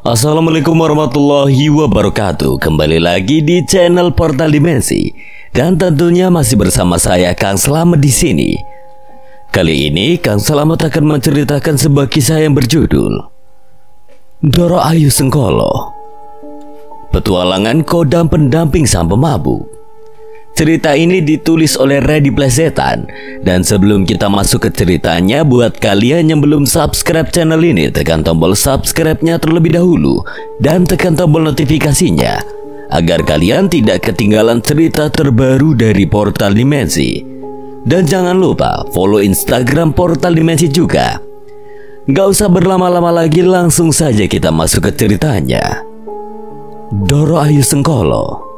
Assalamualaikum warahmatullahi wabarakatuh. Kembali lagi di channel Portal Dimensi dan tentunya masih bersama saya Kang Slamet di sini. Kali ini Kang Slamet akan menceritakan sebuah kisah yang berjudul Doro Ayu Sengkolo, petualangan Kodam pendamping sang pemabuk. Cerita ini ditulis oleh Ready Plesetan. Dan sebelum kita masuk ke ceritanya, buat kalian yang belum subscribe channel ini, tekan tombol subscribe-nya terlebih dahulu dan tekan tombol notifikasinya agar kalian tidak ketinggalan cerita terbaru dari Portal Dimensi. Dan jangan lupa follow Instagram Portal Dimensi juga. Gak usah berlama-lama lagi, langsung saja kita masuk ke ceritanya. Doro Ayu Sengkolo.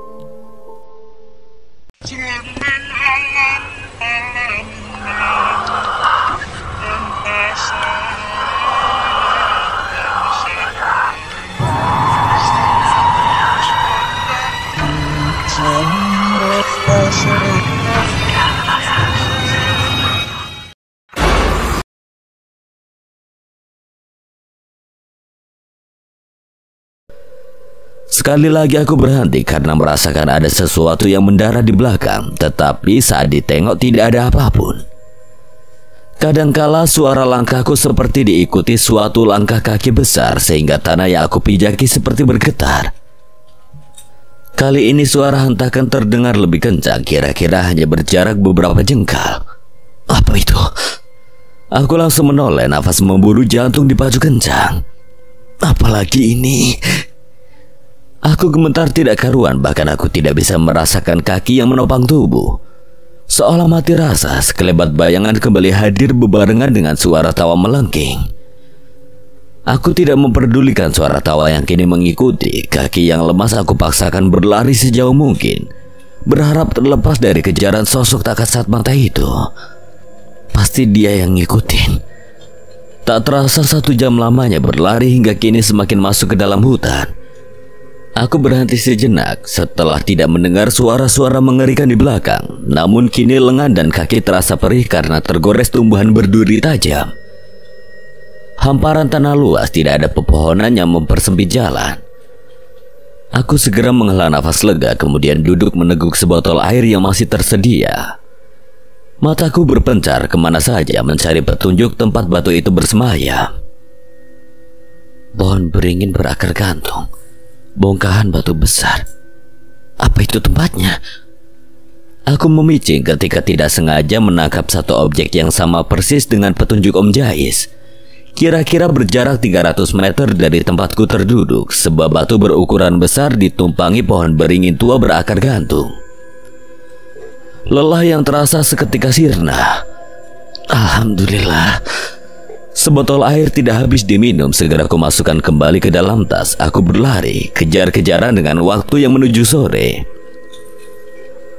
Sekali lagi aku berhenti karena merasakan ada sesuatu yang mendarat di belakang. Tetapi saat ditengok tidak ada apapun. Kadangkala suara langkahku seperti diikuti suatu langkah kaki besar, sehingga tanah yang aku pijaki seperti bergetar. Kali ini suara hentakan terdengar lebih kencang, kira-kira hanya berjarak beberapa jengkal. Apa itu? Aku langsung menoleh, nafas memburu, jantung dipacu kencang. Apalagi ini? Aku gemetar tidak karuan, bahkan aku tidak bisa merasakan kaki yang menopang tubuh. Seolah mati rasa, sekelebat bayangan kembali hadir bebarengan dengan suara tawa melengking. Aku tidak memperdulikan suara tawa yang kini mengikuti. Kaki yang lemas aku paksakan berlari sejauh mungkin, berharap terlepas dari kejaran sosok tak kasat mata itu. Pasti dia yang ngikutin. Tak terasa 1 jam lamanya berlari hingga kini semakin masuk ke dalam hutan. Aku berhenti sejenak setelah tidak mendengar suara-suara mengerikan di belakang. Namun kini lengan dan kaki terasa perih karena tergores tumbuhan berduri tajam. Hamparan tanah luas, tidak ada pepohonan yang mempersempit jalan. Aku segera menghela nafas lega, kemudian duduk meneguk sebotol air yang masih tersedia. Mataku berpencar kemana saja mencari petunjuk tempat batu itu bersemayam. Pohon beringin berakar gantung, bongkahan batu besar. Apa itu tempatnya? Aku memicing ketika tidak sengaja menangkap satu objek yang sama persis dengan petunjuk Om Jais. Kira-kira berjarak 300 meter dari tempatku terduduk, sebuah batu berukuran besar ditumpangi pohon beringin tua berakar gantung. Lelah yang terasa seketika sirna. Alhamdulillah. Sebotol air tidak habis diminum, segera aku masukkan kembali ke dalam tas. Aku berlari, kejar-kejaran dengan waktu yang menuju sore.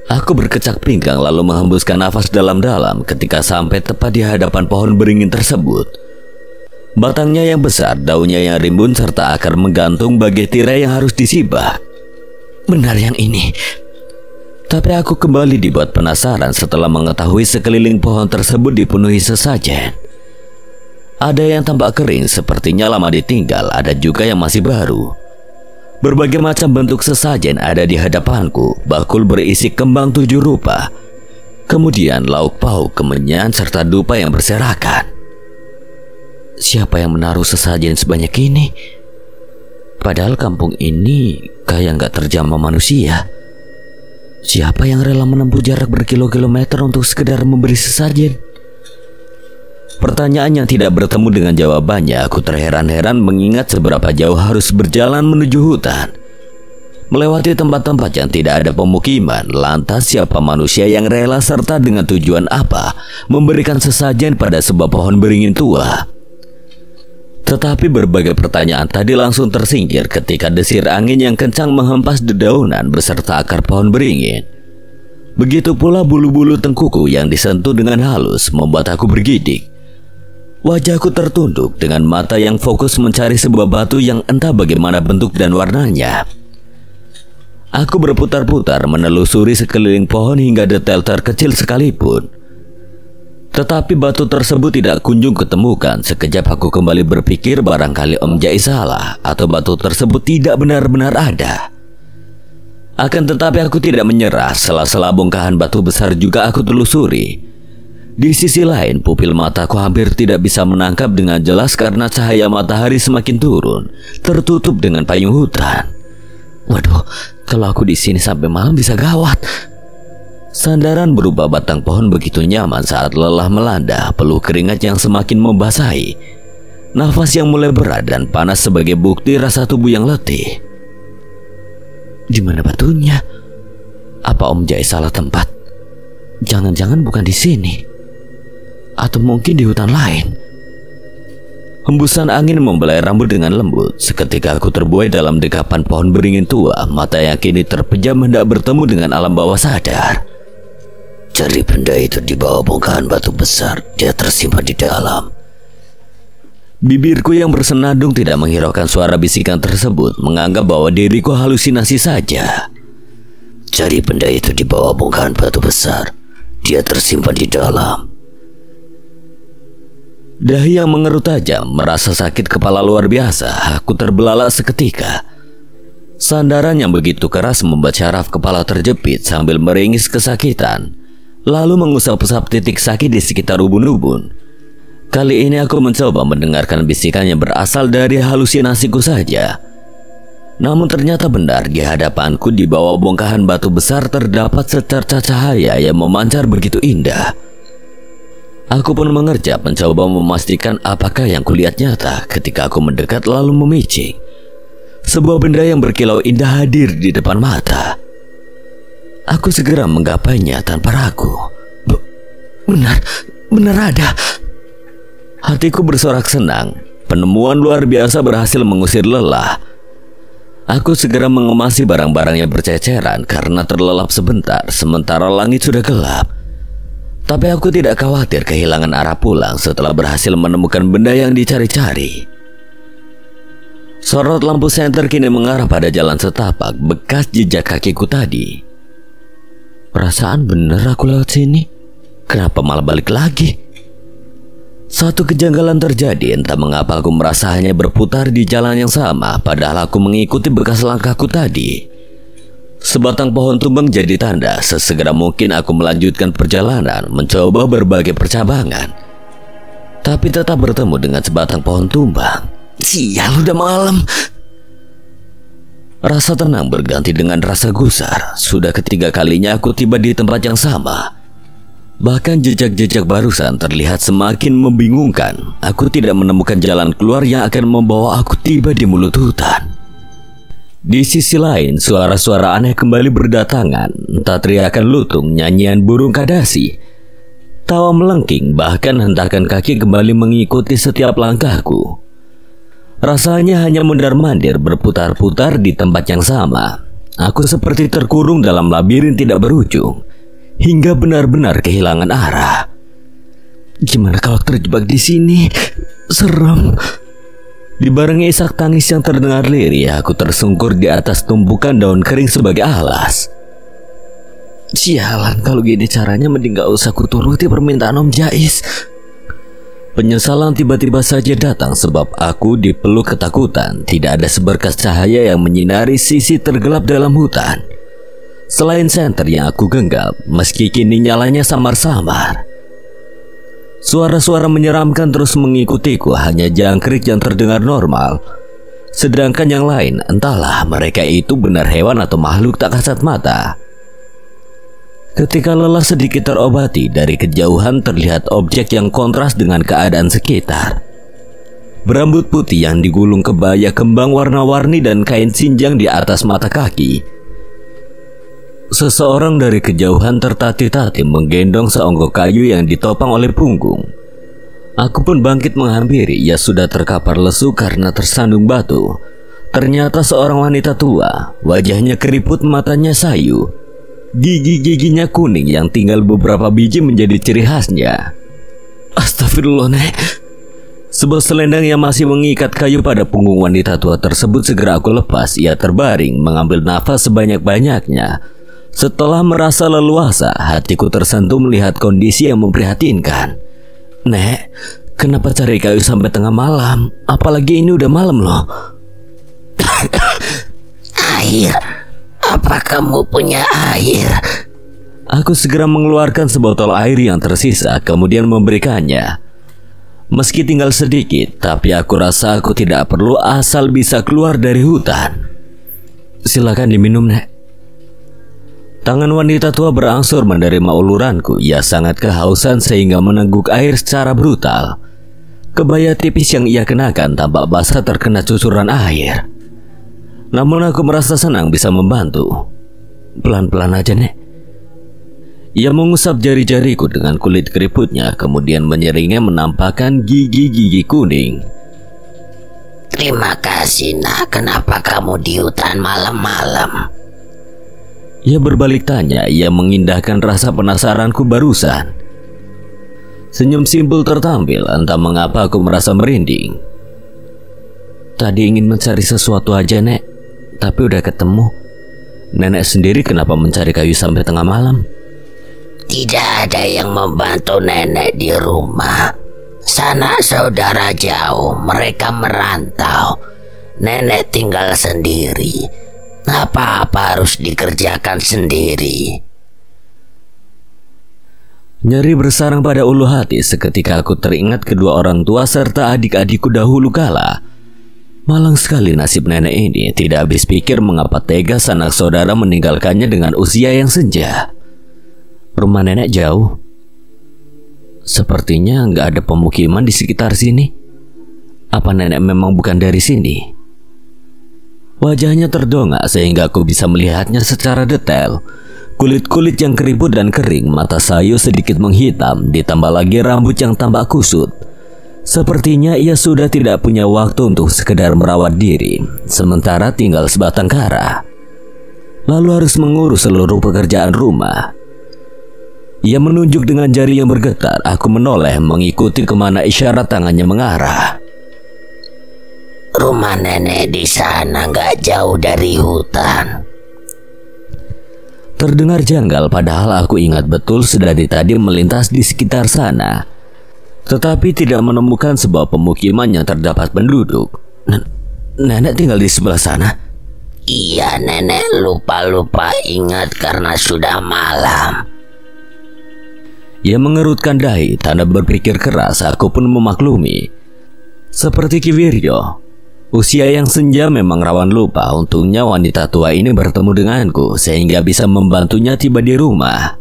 Aku berkecak pinggang lalu menghembuskan nafas dalam-dalam ketika sampai tepat di hadapan pohon beringin tersebut. Batangnya yang besar, daunnya yang rimbun, serta akar menggantung bagai tirai yang harus disibak. Benar yang ini. Tapi aku kembali dibuat penasaran setelah mengetahui sekeliling pohon tersebut dipenuhi sesajen. Ada yang tampak kering, sepertinya lama ditinggal, ada juga yang masih baru. Berbagai macam bentuk sesajen ada di hadapanku, bakul berisi kembang 7 rupa. Kemudian lauk pauk, kemenyan, serta dupa yang berserakan. Siapa yang menaruh sesajen sebanyak ini? Padahal kampung ini kayak nggak terjamah manusia. Siapa yang rela menempuh jarak berkilo-kilometer untuk sekedar memberi sesajen? Pertanyaan yang tidak bertemu dengan jawabannya. Aku terheran-heran mengingat seberapa jauh harus berjalan menuju hutan, melewati tempat-tempat yang tidak ada pemukiman. Lantas siapa manusia yang rela serta dengan tujuan apa memberikan sesajen pada sebuah pohon beringin tua? Tetapi berbagai pertanyaan tadi langsung tersingkir ketika desir angin yang kencang menghempas dedaunan beserta akar pohon beringin. Begitu pula bulu-bulu tengkuku yang disentuh dengan halus membuat aku bergidik. Wajahku tertunduk dengan mata yang fokus mencari sebuah batu yang entah bagaimana bentuk dan warnanya. Aku berputar-putar menelusuri sekeliling pohon hingga detail terkecil sekalipun. Tetapi batu tersebut tidak kunjung ketemukan. Sekejap aku kembali berpikir barangkali Om Jais salah atau batu tersebut tidak benar-benar ada. Akan tetapi aku tidak menyerah. Sela-sela bongkahan batu besar juga aku telusuri. Di sisi lain, pupil mataku hampir tidak bisa menangkap dengan jelas karena cahaya matahari semakin turun, tertutup dengan payung hutan. Waduh, kalau aku di sini sampai malam bisa gawat. Sandaran berupa batang pohon begitu nyaman saat lelah melanda, peluh keringat yang semakin membasahi, nafas yang mulai berat dan panas sebagai bukti rasa tubuh yang letih. Di mana batunya? Apa Om Jais salah tempat? Jangan-jangan bukan di sini. Atau mungkin di hutan lain. Hembusan angin membelai rambut dengan lembut. Seketika aku terbuai dalam dekapan pohon beringin tua. Mata yang kini terpejam hendak bertemu dengan alam bawah sadar. Cari benda itu di bawah bongkahan batu besar. Dia tersimpan di dalam. Bibirku yang bersenandung tidak menghiraukan suara bisikan tersebut, menganggap bahwa diriku halusinasi saja. Cari benda itu di bawah bongkahan batu besar. Dia tersimpan di dalam. Dahi yang mengerut tajam, merasa sakit kepala luar biasa. Aku terbelalak seketika. Sandaran yang begitu keras membuat syaraf kepala terjepit sambil meringis kesakitan, lalu mengusap-usap titik sakit di sekitar ubun-ubun. Kali ini aku mencoba mendengarkan bisikan yang berasal dari halusinasiku saja. Namun ternyata benar, di hadapanku di bawah bongkahan batu besar terdapat secercah cahaya yang memancar begitu indah. Aku pun mengerjap mencoba memastikan apakah yang kulihat nyata. Ketika aku mendekat lalu memicing, sebuah benda yang berkilau indah hadir di depan mata. Aku segera menggapainya tanpa ragu. Benar ada. Hatiku bersorak senang. Penemuan luar biasa berhasil mengusir lelah. Aku segera mengemasi barang-barang yang berceceran karena terlelap sebentar, sementara langit sudah gelap. Tapi aku tidak khawatir kehilangan arah pulang setelah berhasil menemukan benda yang dicari-cari. Sorot lampu senter kini mengarah pada jalan setapak bekas jejak kakiku tadi. Perasaan bener aku lewat sini. Kenapa malah balik lagi? Satu kejanggalan terjadi, entah mengapa aku merasa hanya berputar di jalan yang sama, padahal aku mengikuti bekas langkahku tadi. Sebatang pohon tumbang jadi tanda. Sesegera mungkin aku melanjutkan perjalanan, mencoba berbagai percabangan, tapi tetap bertemu dengan sebatang pohon tumbang. Sial, udah malam. Rasa tenang berganti dengan rasa gusar. Sudah ketiga kalinya aku tiba di tempat yang sama. Bahkan jejak-jejak barusan terlihat semakin membingungkan. Aku tidak menemukan jalan keluar yang akan membawa aku tiba di mulut hutan. Di sisi lain, suara-suara aneh kembali berdatangan. Entah teriakan lutung, nyanyian burung kadasi, tawa melengking, bahkan hentakan kaki kembali mengikuti setiap langkahku. Rasanya hanya mondar-mandir berputar-putar di tempat yang sama. Aku seperti terkurung dalam labirin tidak berujung, hingga benar-benar kehilangan arah. Gimana kalau terjebak di sini? Serem. Dibarengi isak tangis yang terdengar lirih, aku tersungkur di atas tumpukan daun kering sebagai alas. Sialan, kalau gini caranya mending gak usah kuturuti permintaan Om Jais. Penyesalan tiba-tiba saja datang sebab aku dipeluk ketakutan. Tidak ada seberkas cahaya yang menyinari sisi tergelap dalam hutan. Selain senter yang aku genggam, meski kini nyalanya samar-samar. Suara-suara menyeramkan terus mengikutiku, hanya jangkrik yang terdengar normal. Sedangkan yang lain, entahlah mereka itu benar hewan atau makhluk tak kasat mata. Ketika lelah sedikit terobati, dari kejauhan terlihat objek yang kontras dengan keadaan sekitar. Berambut putih yang digulung kebaya kembang warna-warni dan kain sinjang di atas mata kaki. Seseorang dari kejauhan tertatih-tatih menggendong seonggok kayu yang ditopang oleh punggung. Aku pun bangkit menghampiri. Ia sudah terkapar lesu karena tersandung batu. Ternyata seorang wanita tua. Wajahnya keriput, matanya sayu. Gigi-giginya kuning yang tinggal beberapa biji menjadi ciri khasnya. Astagfirullah, Nek. Sebuah selendang yang masih mengikat kayu pada punggung wanita tua tersebut segera aku lepas. Ia terbaring mengambil nafas sebanyak-banyaknya, Setelah merasa leluasa, hatiku tersentuh melihat kondisi yang memprihatinkan. Nek, kenapa cari kayu sampai tengah malam? Apalagi ini udah malam loh. Air, apa kamu punya air? Aku segera mengeluarkan sebotol air yang tersisa, kemudian memberikannya. Meski tinggal sedikit, tapi aku rasa aku tidak perlu asal bisa keluar dari hutan. Silakan diminum, Nek. Tangan wanita tua berangsur menerima uluranku. Ia sangat kehausan sehingga menengguk air secara brutal. Kebaya tipis yang ia kenakan tampak basah terkena cucuran air. Namun aku merasa senang bisa membantu. Pelan-pelan aja, Nek. Ia mengusap jari-jariku dengan kulit keriputnya, kemudian menyeringnya menampakkan gigi-gigi kuning. Terima kasih, Nak. Kenapa kamu di hutan malam-malam? Ia berbalik tanya. Ia mengindahkan rasa penasaranku barusan. Senyum simpul tertampil. Entah mengapa aku merasa merinding. Tadi ingin mencari sesuatu aja, Nek. Tapi udah ketemu. Nenek sendiri kenapa mencari kayu sampai tengah malam? Tidak ada yang membantu nenek di rumah. Sanak saudara jauh, mereka merantau. Nenek tinggal sendiri. Apa-apa harus dikerjakan sendiri. Nyeri bersarang pada ulu hati seketika aku teringat kedua orang tua serta adik-adikku dahulu kala. Malang sekali nasib nenek ini. Tidak habis pikir mengapa tega sanak saudara meninggalkannya dengan usia yang senja. Rumah nenek jauh. Sepertinya nggak ada pemukiman di sekitar sini. Apa nenek memang bukan dari sini? Wajahnya terdongak sehingga aku bisa melihatnya secara detail. Kulit-kulit yang keriput dan kering, mata sayu sedikit menghitam, ditambah lagi rambut yang tampak kusut. Sepertinya ia sudah tidak punya waktu untuk sekedar merawat diri, sementara tinggal sebatang kara. Lalu harus mengurus seluruh pekerjaan rumah. Ia menunjuk dengan jari yang bergetar. Aku menoleh mengikuti kemana isyarat tangannya mengarah. Rumah nenek di sana nggak jauh dari hutan. Terdengar janggal padahal aku ingat betul sedari tadi melintas di sekitar sana. Tetapi tidak menemukan sebuah pemukiman yang terdapat penduduk. Nenek tinggal di sebelah sana? Iya, nenek lupa-lupa ingat karena sudah malam. Ia mengerutkan dahi, tanda berpikir keras. Aku pun memaklumi. Seperti Ki Wiryo, usia yang senja memang rawan lupa. Untungnya wanita tua ini bertemu denganku sehingga bisa membantunya tiba di rumah.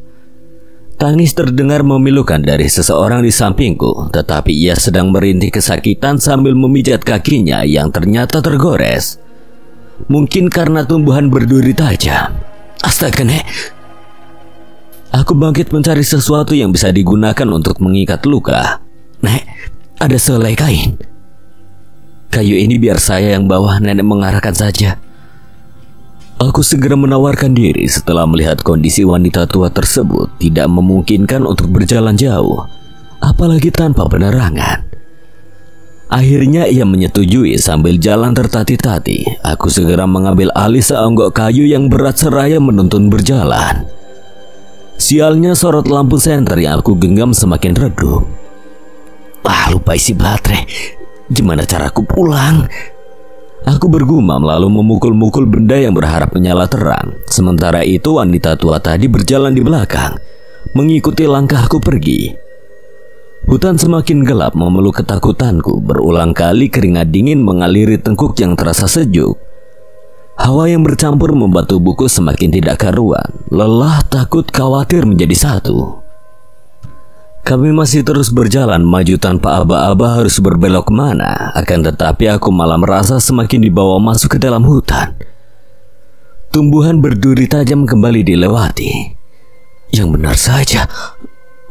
Tangis terdengar memilukan dari seseorang di sampingku, tetapi ia sedang merintih kesakitan sambil memijat kakinya yang ternyata tergores. Mungkin karena tumbuhan berduri tajam. Astaga, Nek. Aku bangkit mencari sesuatu yang bisa digunakan untuk mengikat luka. Nek, ada selai kain. Kayu ini biar saya yang bawa, nenek mengarahkan saja. Aku segera menawarkan diri setelah melihat kondisi wanita tua tersebut tidak memungkinkan untuk berjalan jauh, apalagi tanpa penerangan. Akhirnya ia menyetujui sambil jalan tertati-tati. Aku segera mengambil alih seonggok kayu yang berat seraya menuntun berjalan. Sialnya sorot lampu senter yang aku genggam semakin redup. Lupa isi baterai. Gimana caraku pulang? Aku bergumam lalu memukul-mukul benda yang berharap menyala terang. Sementara itu wanita tua tadi berjalan di belakang, mengikuti langkahku pergi. Hutan semakin gelap memeluk ketakutanku. Berulang kali keringat dingin mengaliri tengkuk yang terasa sejuk. Hawa yang bercampur membuat tubuhku semakin tidak karuan. Lelah, takut, khawatir menjadi satu. Kami masih terus berjalan maju tanpa aba-aba harus berbelok kemana. Akan tetapi aku malah merasa semakin dibawa masuk ke dalam hutan. Tumbuhan berduri tajam kembali dilewati. Yang benar saja,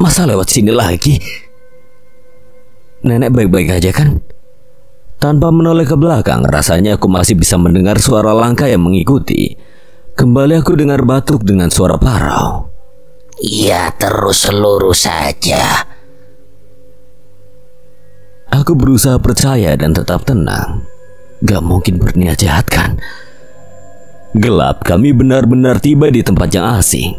masa lewat sini lagi? Nenek baik-baik aja kan? Tanpa menoleh ke belakang, rasanya aku masih bisa mendengar suara langkah yang mengikuti. Kembali aku dengar batuk dengan suara parau. Iya, terus lurus saja. Aku berusaha percaya dan tetap tenang. Gak mungkin berniat jahat kan? Gelap, kami benar-benar tiba di tempat yang asing.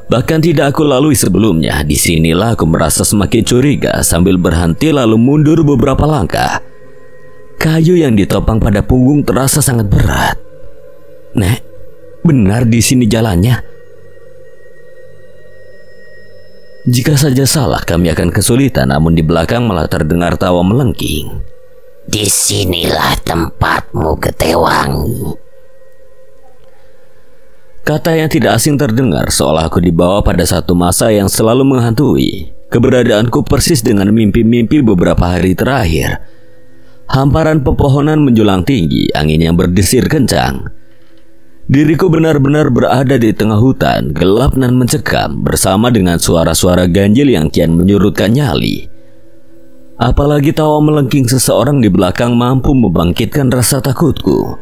Bahkan tidak aku lalui sebelumnya. Disinilah aku merasa semakin curiga sambil berhenti lalu mundur beberapa langkah. Kayu yang ditopang pada punggung terasa sangat berat. Nek, benar di sini jalannya? Jika saja salah, kami akan kesulitan. Namun di belakang malah terdengar tawa melengking. Disinilah tempatmu, Getewangi. Kata yang tidak asing terdengar seolah aku dibawa pada satu masa yang selalu menghantui. Keberadaanku persis dengan mimpi-mimpi beberapa hari terakhir. Hamparan pepohonan menjulang tinggi, angin yang berdesir kencang. Diriku benar-benar berada di tengah hutan, gelap dan mencekam, bersama dengan suara-suara ganjil yang kian menyurutkan nyali. Apalagi tawa melengking seseorang di belakang mampu membangkitkan rasa takutku.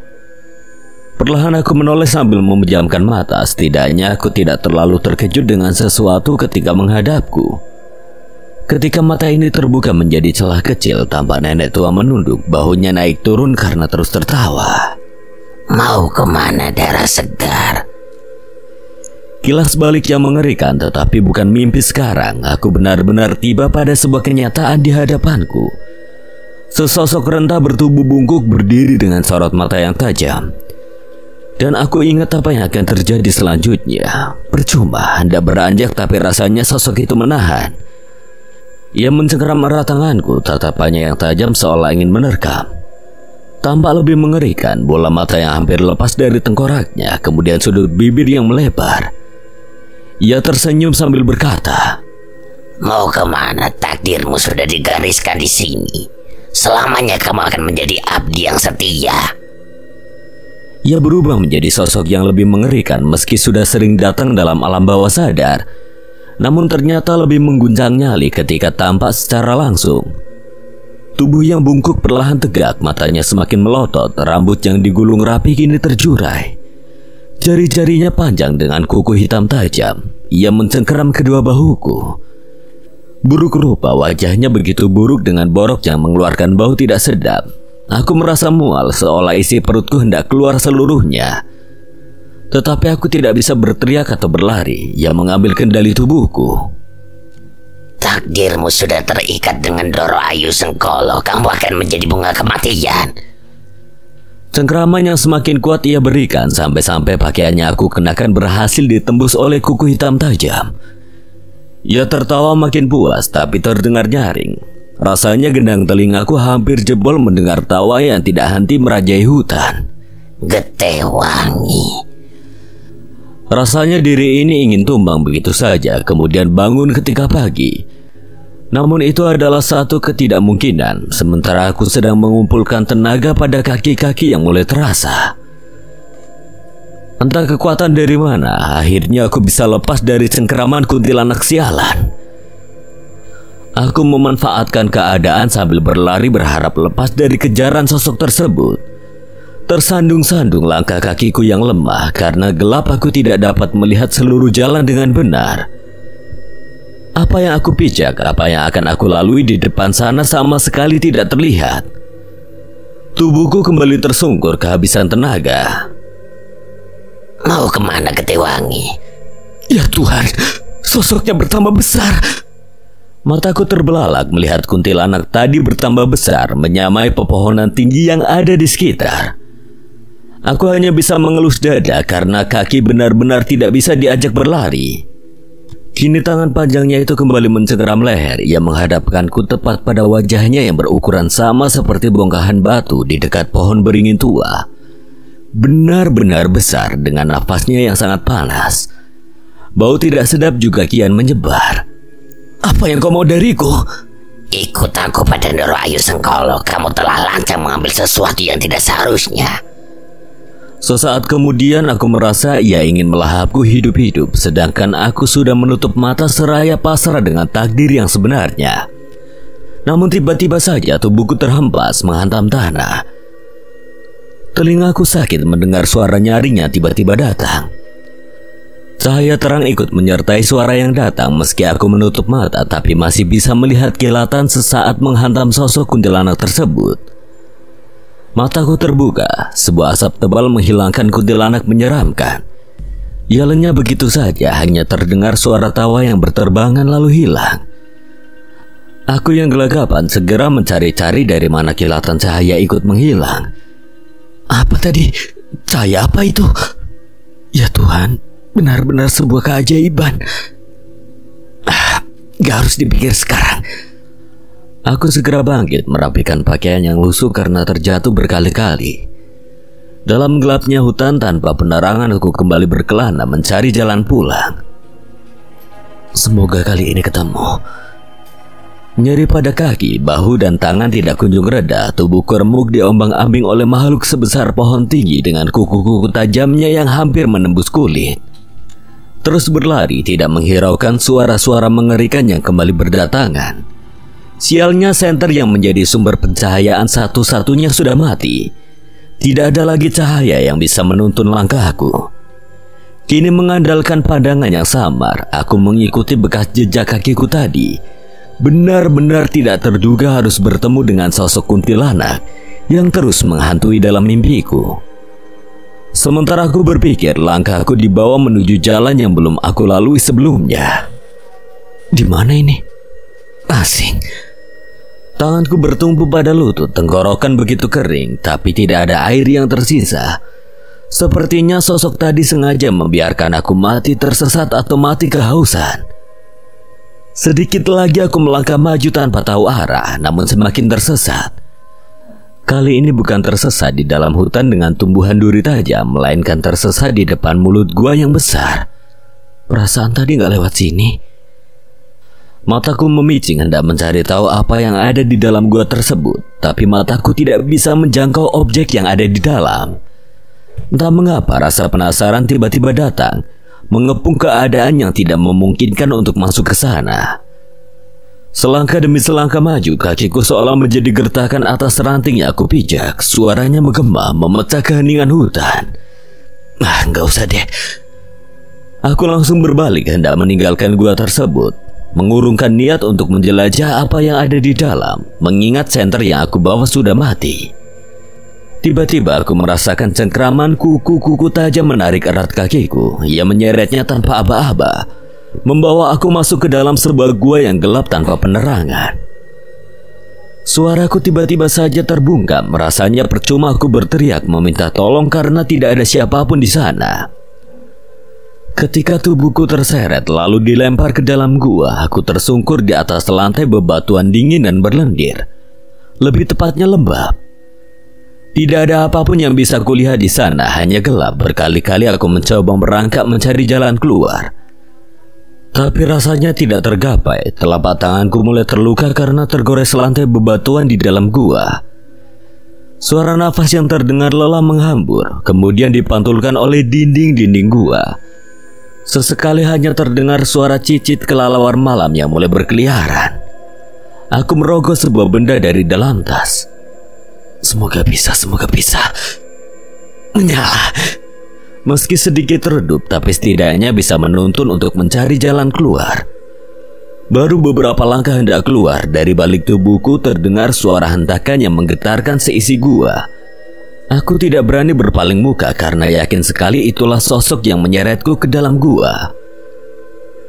Perlahan aku menoleh sambil memejamkan mata. Setidaknya aku tidak terlalu terkejut dengan sesuatu ketika menghadapku. Ketika mata ini terbuka menjadi celah kecil, tampak nenek tua menunduk, bahunya naik turun karena terus tertawa. Mau kemana, darah segar? Kilas balik yang mengerikan, tetapi bukan mimpi sekarang. Aku benar-benar tiba pada sebuah kenyataan di hadapanku. Sesosok renta bertubuh bungkuk berdiri dengan sorot mata yang tajam. Dan aku ingat apa yang akan terjadi selanjutnya. Percuma hendak beranjak, tapi rasanya sosok itu menahan. Ia mencengkeram erat tanganku, tatapannya yang tajam seolah ingin menerkam. Tampak lebih mengerikan, bola mata yang hampir lepas dari tengkoraknya, kemudian sudut bibir yang melebar. Ia tersenyum sambil berkata, Mau kemana? Takdirmu sudah digariskan di sini. Selamanya kamu akan menjadi abdi yang setia. Ia berubah menjadi sosok yang lebih mengerikan meski sudah sering datang dalam alam bawah sadar. Namun ternyata lebih mengguncang nyali ketika tampak secara langsung. Tubuh yang bungkuk perlahan tegak, matanya semakin melotot, rambut yang digulung rapi kini terjurai. Jari-jarinya panjang dengan kuku hitam tajam. Ia mencengkeram kedua bahuku. Buruk rupa, wajahnya begitu buruk dengan borok yang mengeluarkan bau tidak sedap. Aku merasa mual seolah isi perutku hendak keluar seluruhnya. Tetapi aku tidak bisa berteriak atau berlari. Ia mengambil kendali tubuhku. Takdirmu sudah terikat dengan Doro Ayu Sengkolo. Kamu akan menjadi bunga kematian. Cengkeraman yang semakin kuat ia berikan sampai-sampai pakaiannya aku kenakan berhasil ditembus oleh kuku hitam tajam. Ia tertawa makin puas tapi terdengar nyaring. Rasanya gendang telingaku hampir jebol mendengar tawa yang tidak henti merajai hutan. Getewangi. Rasanya diri ini ingin tumbang begitu saja, kemudian bangun ketika pagi. Namun itu adalah satu ketidakmungkinan, sementara aku sedang mengumpulkan tenaga pada kaki-kaki yang mulai terasa. Entah kekuatan dari mana, akhirnya aku bisa lepas dari cengkeraman kuntilanak sialan. Aku memanfaatkan keadaan sambil berlari berharap lepas dari kejaran sosok tersebut. Tersandung-sandung langkah kakiku yang lemah karena gelap aku tidak dapat melihat seluruh jalan dengan benar. Apa yang aku pijak, apa yang akan aku lalui di depan sana sama sekali tidak terlihat. Tubuhku kembali tersungkur kehabisan tenaga. Mau kemana, Getewangi? Ya Tuhan, sosoknya bertambah besar. Mataku terbelalak melihat kuntilanak tadi bertambah besar menyamai pepohonan tinggi yang ada di sekitar. Aku hanya bisa mengelus dada karena kaki benar-benar tidak bisa diajak berlari. Kini tangan panjangnya itu kembali mencengkeram leher. Ia menghadapkanku tepat pada wajahnya yang berukuran sama seperti bongkahan batu di dekat pohon beringin tua. Benar-benar besar dengan nafasnya yang sangat panas. Bau tidak sedap juga kian menyebar. Apa yang kau mau dariku? Ikut aku pada Doro Ayu Sengkolo. Kamu telah lancang mengambil sesuatu yang tidak seharusnya. Sesaat kemudian aku merasa ia ingin melahapku hidup-hidup, sedangkan aku sudah menutup mata seraya pasrah dengan takdir yang sebenarnya. Namun tiba-tiba saja tubuhku terhempas menghantam tanah. Telingaku sakit mendengar suara nyaring yang tiba-tiba datang. Cahaya terang ikut menyertai suara yang datang meski aku menutup mata, tapi masih bisa melihat kilatan sesaat menghantam sosok kuntilanak tersebut. Mataku terbuka, sebuah asap tebal menghilangkan kuntilanak menyeramkan. Ia lenyap begitu saja, hanya terdengar suara tawa yang berterbangan lalu hilang. Aku yang gelagapan segera mencari-cari dari mana kilatan cahaya ikut menghilang. Apa tadi? Cahaya apa itu? Ya Tuhan, benar-benar sebuah keajaiban. Gak harus dipikir sekarang. Aku segera bangkit merapikan pakaian yang lusuh karena terjatuh berkali-kali. Dalam gelapnya hutan tanpa penerangan aku kembali berkelana mencari jalan pulang. Semoga kali ini ketemu. Nyeri pada kaki, bahu dan tangan tidak kunjung reda. Tubuhku remuk diombang-ambing oleh makhluk sebesar pohon tinggi dengan kuku-kuku tajamnya yang hampir menembus kulit. Terus berlari tidak menghiraukan suara-suara mengerikan yang kembali berdatangan. Sialnya senter yang menjadi sumber pencahayaan satu-satunya sudah mati. Tidak ada lagi cahaya yang bisa menuntun langkahku. Kini mengandalkan pandangan yang samar, aku mengikuti bekas jejak kakiku tadi. Benar-benar tidak terduga harus bertemu dengan sosok kuntilanak yang terus menghantui dalam mimpiku. Sementara aku berpikir, langkahku dibawa menuju jalan yang belum aku lalui sebelumnya. Di mana ini? Asing. Tanganku bertumpu pada lutut, tenggorokan begitu kering, tapi tidak ada air yang tersisa. Sepertinya sosok tadi sengaja membiarkan aku mati tersesat atau mati kehausan. Sedikit lagi aku melangkah maju tanpa tahu arah, namun semakin tersesat. Kali ini bukan tersesat di dalam hutan dengan tumbuhan duri tajam, melainkan tersesat di depan mulut gua yang besar. Perasaan tadi gak lewat sini. Mataku memicing hendak mencari tahu apa yang ada di dalam gua tersebut, tapi mataku tidak bisa menjangkau objek yang ada di dalam. Entah mengapa rasa penasaran tiba-tiba datang, mengepung keadaan yang tidak memungkinkan untuk masuk ke sana. Selangkah demi selangkah maju, kakiku seolah menjadi gertakan atas ranting yang aku pijak. Suaranya menggema, memecah keheningan hutan. Nggak usah deh. Aku langsung berbalik hendak meninggalkan gua tersebut, mengurungkan niat untuk menjelajah apa yang ada di dalam, mengingat senter yang aku bawa sudah mati. Tiba-tiba aku merasakan cengkraman kuku-kuku tajam menarik erat kakiku. Ia menyeretnya tanpa aba-aba, membawa aku masuk ke dalam sebuah gua yang gelap tanpa penerangan. Suaraku tiba-tiba saja terbungkam. Rasanya percuma aku berteriak meminta tolong karena tidak ada siapapun di sana. Ketika tubuhku terseret lalu dilempar ke dalam gua, aku tersungkur di atas lantai bebatuan dingin dan berlendir. Lebih tepatnya lembab. Tidak ada apapun yang bisa kulihat di sana, hanya gelap. Berkali-kali aku mencoba merangkak mencari jalan keluar, tapi rasanya tidak tergapai. Telapak tanganku mulai terluka karena tergores lantai bebatuan di dalam gua. Suara nafas yang terdengar lelah menghambur, kemudian dipantulkan oleh dinding-dinding gua. Sesekali hanya terdengar suara cicit kelelawar malam yang mulai berkeliaran. Aku merogoh sebuah benda dari dalam tas. Semoga bisa menyala. Meski sedikit redup, tapi setidaknya bisa menuntun untuk mencari jalan keluar. Baru beberapa langkah hendak keluar, dari balik tubuhku terdengar suara hentakan yang menggetarkan seisi gua. Aku tidak berani berpaling muka karena yakin sekali itulah sosok yang menyeretku ke dalam gua.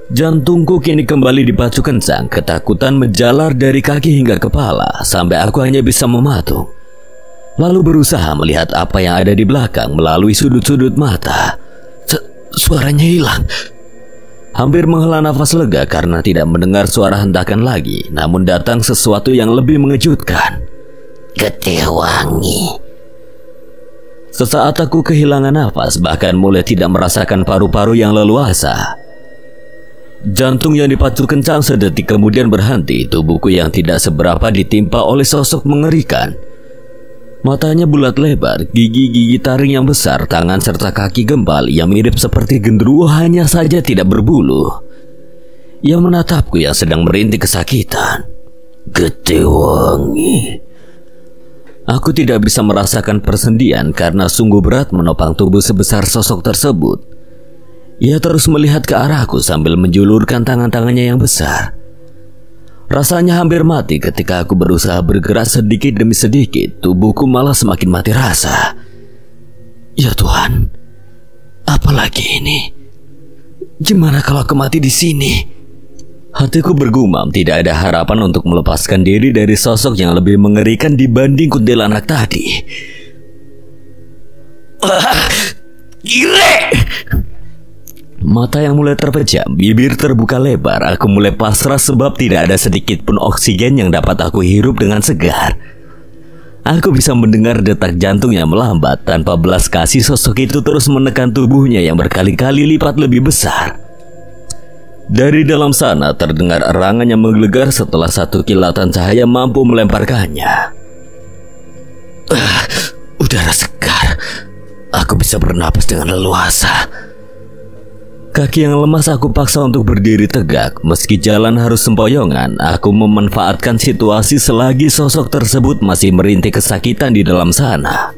Jantungku kini kembali dipacu kencang, ketakutan menjalar dari kaki hingga kepala sampai aku hanya bisa mematung. Lalu berusaha melihat apa yang ada di belakang melalui sudut-sudut mata. Suaranya hilang. Hampir menghela nafas lega karena tidak mendengar suara hentakan lagi, namun datang sesuatu yang lebih mengejutkan. Getih wangi. Sesaat aku kehilangan nafas, bahkan mulai tidak merasakan paru-paru yang leluasa. Jantung yang dipacu kencang sedetik kemudian berhenti. Tubuhku yang tidak seberapa ditimpa oleh sosok mengerikan. Matanya bulat lebar, gigi-gigi taring yang besar, tangan serta kaki gempal yang mirip seperti genderuwo hanya saja tidak berbulu. Ia menatapku yang sedang merintih kesakitan. Getih wangi. Aku tidak bisa merasakan persendian karena sungguh berat menopang tubuh sebesar sosok tersebut. Ia terus melihat ke arahku sambil menjulurkan tangan-tangannya yang besar. Rasanya hampir mati ketika aku berusaha bergerak sedikit demi sedikit. Tubuhku malah semakin mati rasa. Ya Tuhan, apalagi ini? Gimana kalau aku mati di sini? Hatiku bergumam, tidak ada harapan untuk melepaskan diri dari sosok yang lebih mengerikan dibanding kuntilanak tadi. Gile! Mata yang mulai terpejam, bibir terbuka lebar. Aku mulai pasrah sebab tidak ada sedikit pun oksigen yang dapat aku hirup dengan segar. Aku bisa mendengar detak jantung yang melambat. Tanpa belas kasih, sosok itu terus menekan tubuhnya yang berkali-kali lipat lebih besar. Dari dalam sana terdengar erangan yang menggelegar setelah satu kilatan cahaya mampu melemparkannya. Udara segar. Aku bisa bernapas dengan leluasa. Kaki yang lemas aku paksa untuk berdiri tegak. Meski jalan harus sempoyongan, aku memanfaatkan situasi selagi sosok tersebut masih merintih kesakitan di dalam sana.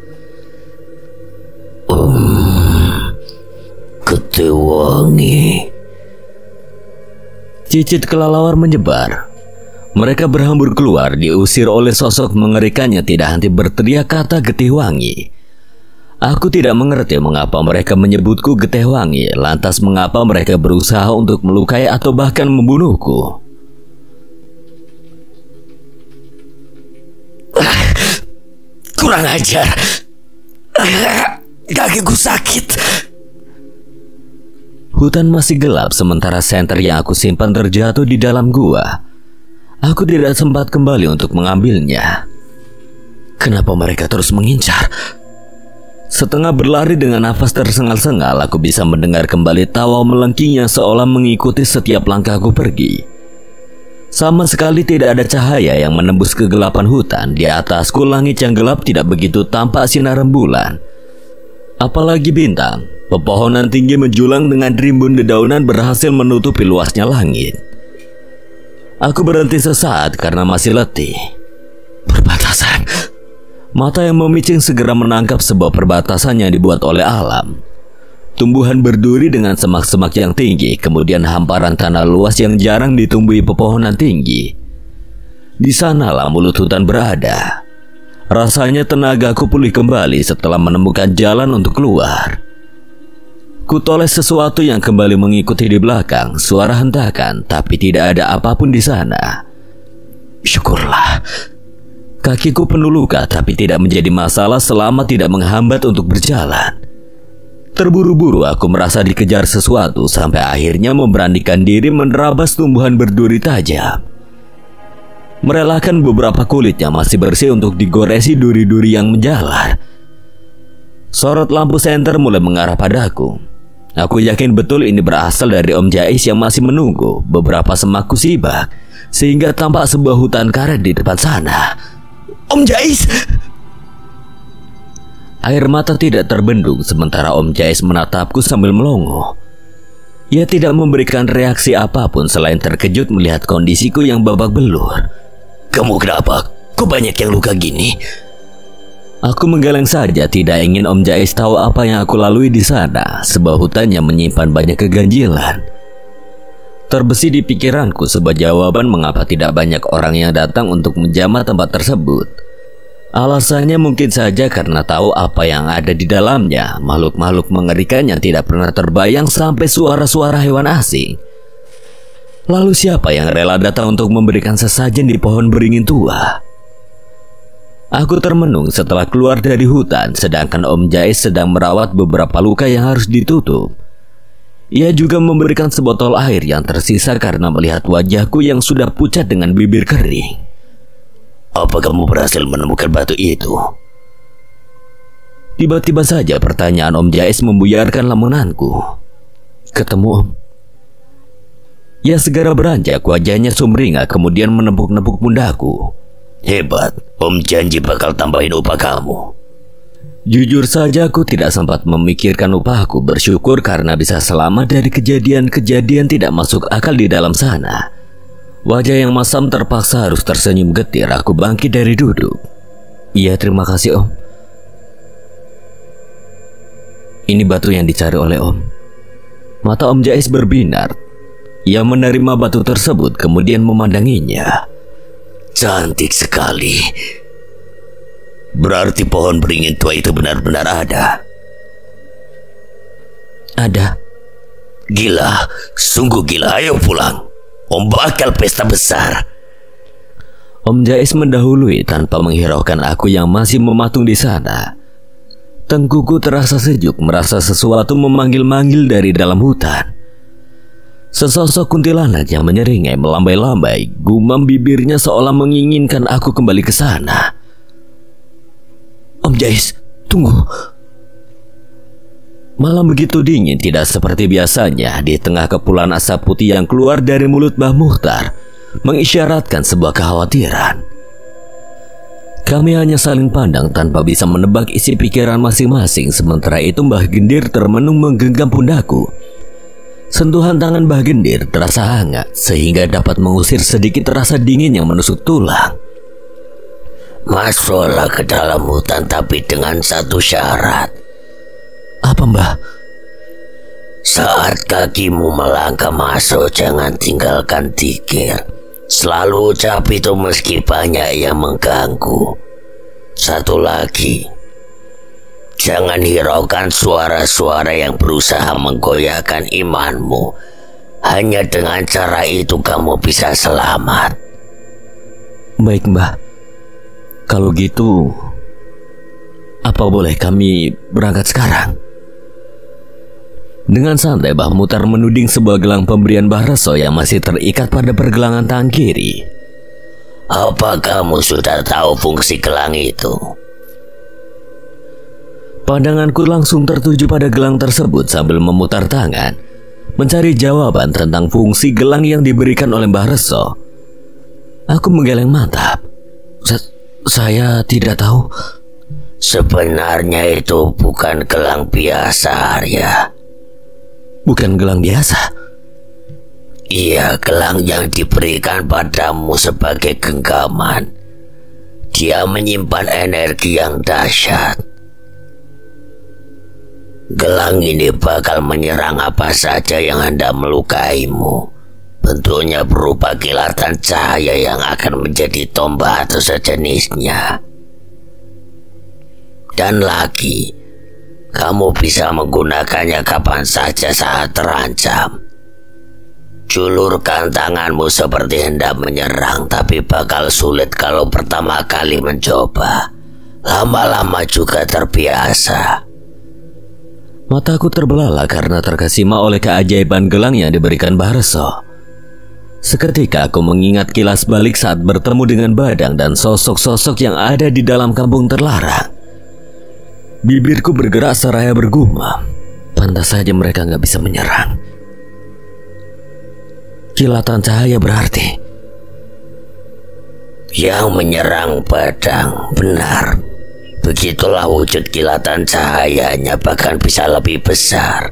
Ketewangi. Cicit kelelawar menyebar. Mereka berhambur keluar, diusir oleh sosok mengerikannya tidak henti berteriak kata Getih Wangi. Aku tidak mengerti mengapa mereka menyebutku Getih Wangi, lantas mengapa mereka berusaha untuk melukai atau bahkan membunuhku. Kurang ajar. Kakiku sakit. Hutan masih gelap sementara senter yang aku simpan terjatuh di dalam gua. Aku tidak sempat kembali untuk mengambilnya. Kenapa mereka terus mengincar? Setengah berlari dengan nafas tersengal-sengal, aku bisa mendengar kembali tawa melengking yang seolah mengikuti setiap langkahku pergi. Sama sekali tidak ada cahaya yang menembus kegelapan hutan. Di atasku langit yang gelap tidak begitu tampak sinar rembulan. Apalagi bintang. Pepohonan tinggi menjulang dengan rimbun dedaunan berhasil menutupi luasnya langit. Aku berhenti sesaat karena masih letih. Perbatasan. Mata yang memicing segera menangkap sebuah perbatasan yang dibuat oleh alam. Tumbuhan berduri dengan semak-semak yang tinggi, kemudian hamparan tanah luas yang jarang ditumbuhi pepohonan tinggi. Di sanalah mulut hutan berada. Rasanya tenagaku pulih kembali setelah menemukan jalan untuk keluar. Kutoleh sesuatu yang kembali mengikuti di belakang, suara hentakan, tapi tidak ada apapun di sana. Syukurlah. Kakiku penuh luka tapi tidak menjadi masalah selama tidak menghambat untuk berjalan. Terburu-buru aku merasa dikejar sesuatu sampai akhirnya memberanikan diri menerabas tumbuhan berduri tajam. Merelakan beberapa kulit yang masih bersih untuk digoresi duri-duri yang menjalar. Sorot lampu senter mulai mengarah padaku. Aku yakin betul ini berasal dari Om Jais yang masih menunggu. Beberapa semakku sibak sehingga tampak sebuah hutan karet di depan sana. Om Jais! Air mata tidak terbendung sementara Om Jais menatapku sambil melongo. Ia tidak memberikan reaksi apapun selain terkejut melihat kondisiku yang babak belur. Kamu kenapa? Kok banyak yang luka gini? Aku menggeleng saja, tidak ingin Om Jais tahu apa yang aku lalui di sana. Sebuah hutan yang menyimpan banyak keganjilan. Terbesit di pikiranku sebuah jawaban mengapa tidak banyak orang yang datang untuk menjamah tempat tersebut. Alasannya mungkin saja karena tahu apa yang ada di dalamnya. Makhluk-makhluk mengerikan yang tidak pernah terbayang sampai suara-suara hewan asing. Lalu siapa yang rela datang untuk memberikan sesajen di pohon beringin tua? Aku termenung setelah keluar dari hutan, sedangkan Om Jais sedang merawat beberapa luka yang harus ditutup. Ia juga memberikan sebotol air yang tersisa karena melihat wajahku yang sudah pucat dengan bibir kering. Apa kamu berhasil menemukan batu itu? Tiba-tiba saja pertanyaan Om Jais membuyarkan lamunanku. Ketemu Om. Ia segera beranjak, wajahnya sumringah kemudian menepuk-nepuk pundaku. Hebat, Om janji bakal tambahin upah kamu. Jujur saja aku tidak sempat memikirkan upahku, bersyukur karena bisa selamat dari kejadian-kejadian tidak masuk akal di dalam sana. Wajah yang masam terpaksa harus tersenyum getir. Aku bangkit dari duduk. Iya, terima kasih Om. Ini batu yang dicari oleh Om. Mata Om Jais berbinar. Ia menerima batu tersebut kemudian memandanginya. Cantik sekali. Berarti pohon beringin tua itu benar-benar ada. Ada. Gila, sungguh gila. Ayo pulang. Om bakal pesta besar. Om Jais mendahului tanpa menghiraukan aku yang masih mematung di sana. Tengkuku terasa sejuk, merasa sesuatu memanggil-manggil dari dalam hutan. Sesosok kuntilanak yang menyeringai melambai-lambai, gumam bibirnya seolah menginginkan aku kembali ke sana. Om Jais, tunggu. Malam begitu dingin, tidak seperti biasanya. Di tengah kepulan asap putih yang keluar dari mulut Mbah Mukhtar mengisyaratkan sebuah kekhawatiran. Kami hanya saling pandang tanpa bisa menebak isi pikiran masing-masing. Sementara itu Mbah Gendir termenung menggenggam pundakku. Sentuhan tangan Mbah Gendir terasa hangat sehingga dapat mengusir sedikit rasa dingin yang menusuk tulang. Masuklah ke dalam hutan tapi dengan satu syarat. Apa, Mbah? Saat kakimu melangkah masuk, jangan tinggalkan tikir. Selalu ucap itu meski banyak yang mengganggu. Satu lagi, jangan hiraukan suara-suara yang berusaha menggoyahkan imanmu. Hanya dengan cara itu kamu bisa selamat. Baik, Mbah. Kalau gitu, apa boleh kami berangkat sekarang? Dengan santai Mbah Mukhtar menuding sebuah gelang pemberian Mbah Reso yang masih terikat pada pergelangan tangan kiri. Apa kamu sudah tahu fungsi gelang itu? Pandanganku langsung tertuju pada gelang tersebut sambil memutar tangan, mencari jawaban tentang fungsi gelang yang diberikan oleh Mbah Reso. Aku menggeleng mantap. Saya tidak tahu. Sebenarnya itu bukan gelang biasa, Arya. Bukan gelang biasa? Iya, gelang yang diberikan padamu sebagai genggaman. Dia menyimpan energi yang dahsyat. Gelang ini bakal menyerang apa saja yang hendak melukaimu. Bentuknya berupa kilatan cahaya yang akan menjadi tombak atau sejenisnya. Dan lagi, kamu bisa menggunakannya kapan saja saat terancam. Julurkan tanganmu seperti hendak menyerang, tapi bakal sulit kalau pertama kali mencoba. Lama-lama juga terbiasa. Mataku terbelalak karena terkesima oleh keajaiban gelang yang diberikan Mbah Reso. Seketika aku mengingat kilas balik saat bertemu dengan Badang dan sosok-sosok yang ada di dalam kampung terlarang. Bibirku bergerak seraya bergumam. Pantas saja mereka nggak bisa menyerang. Kilatan cahaya berarti yang menyerang Badang, benar. Begitulah wujud kilatan cahayanya, bahkan bisa lebih besar.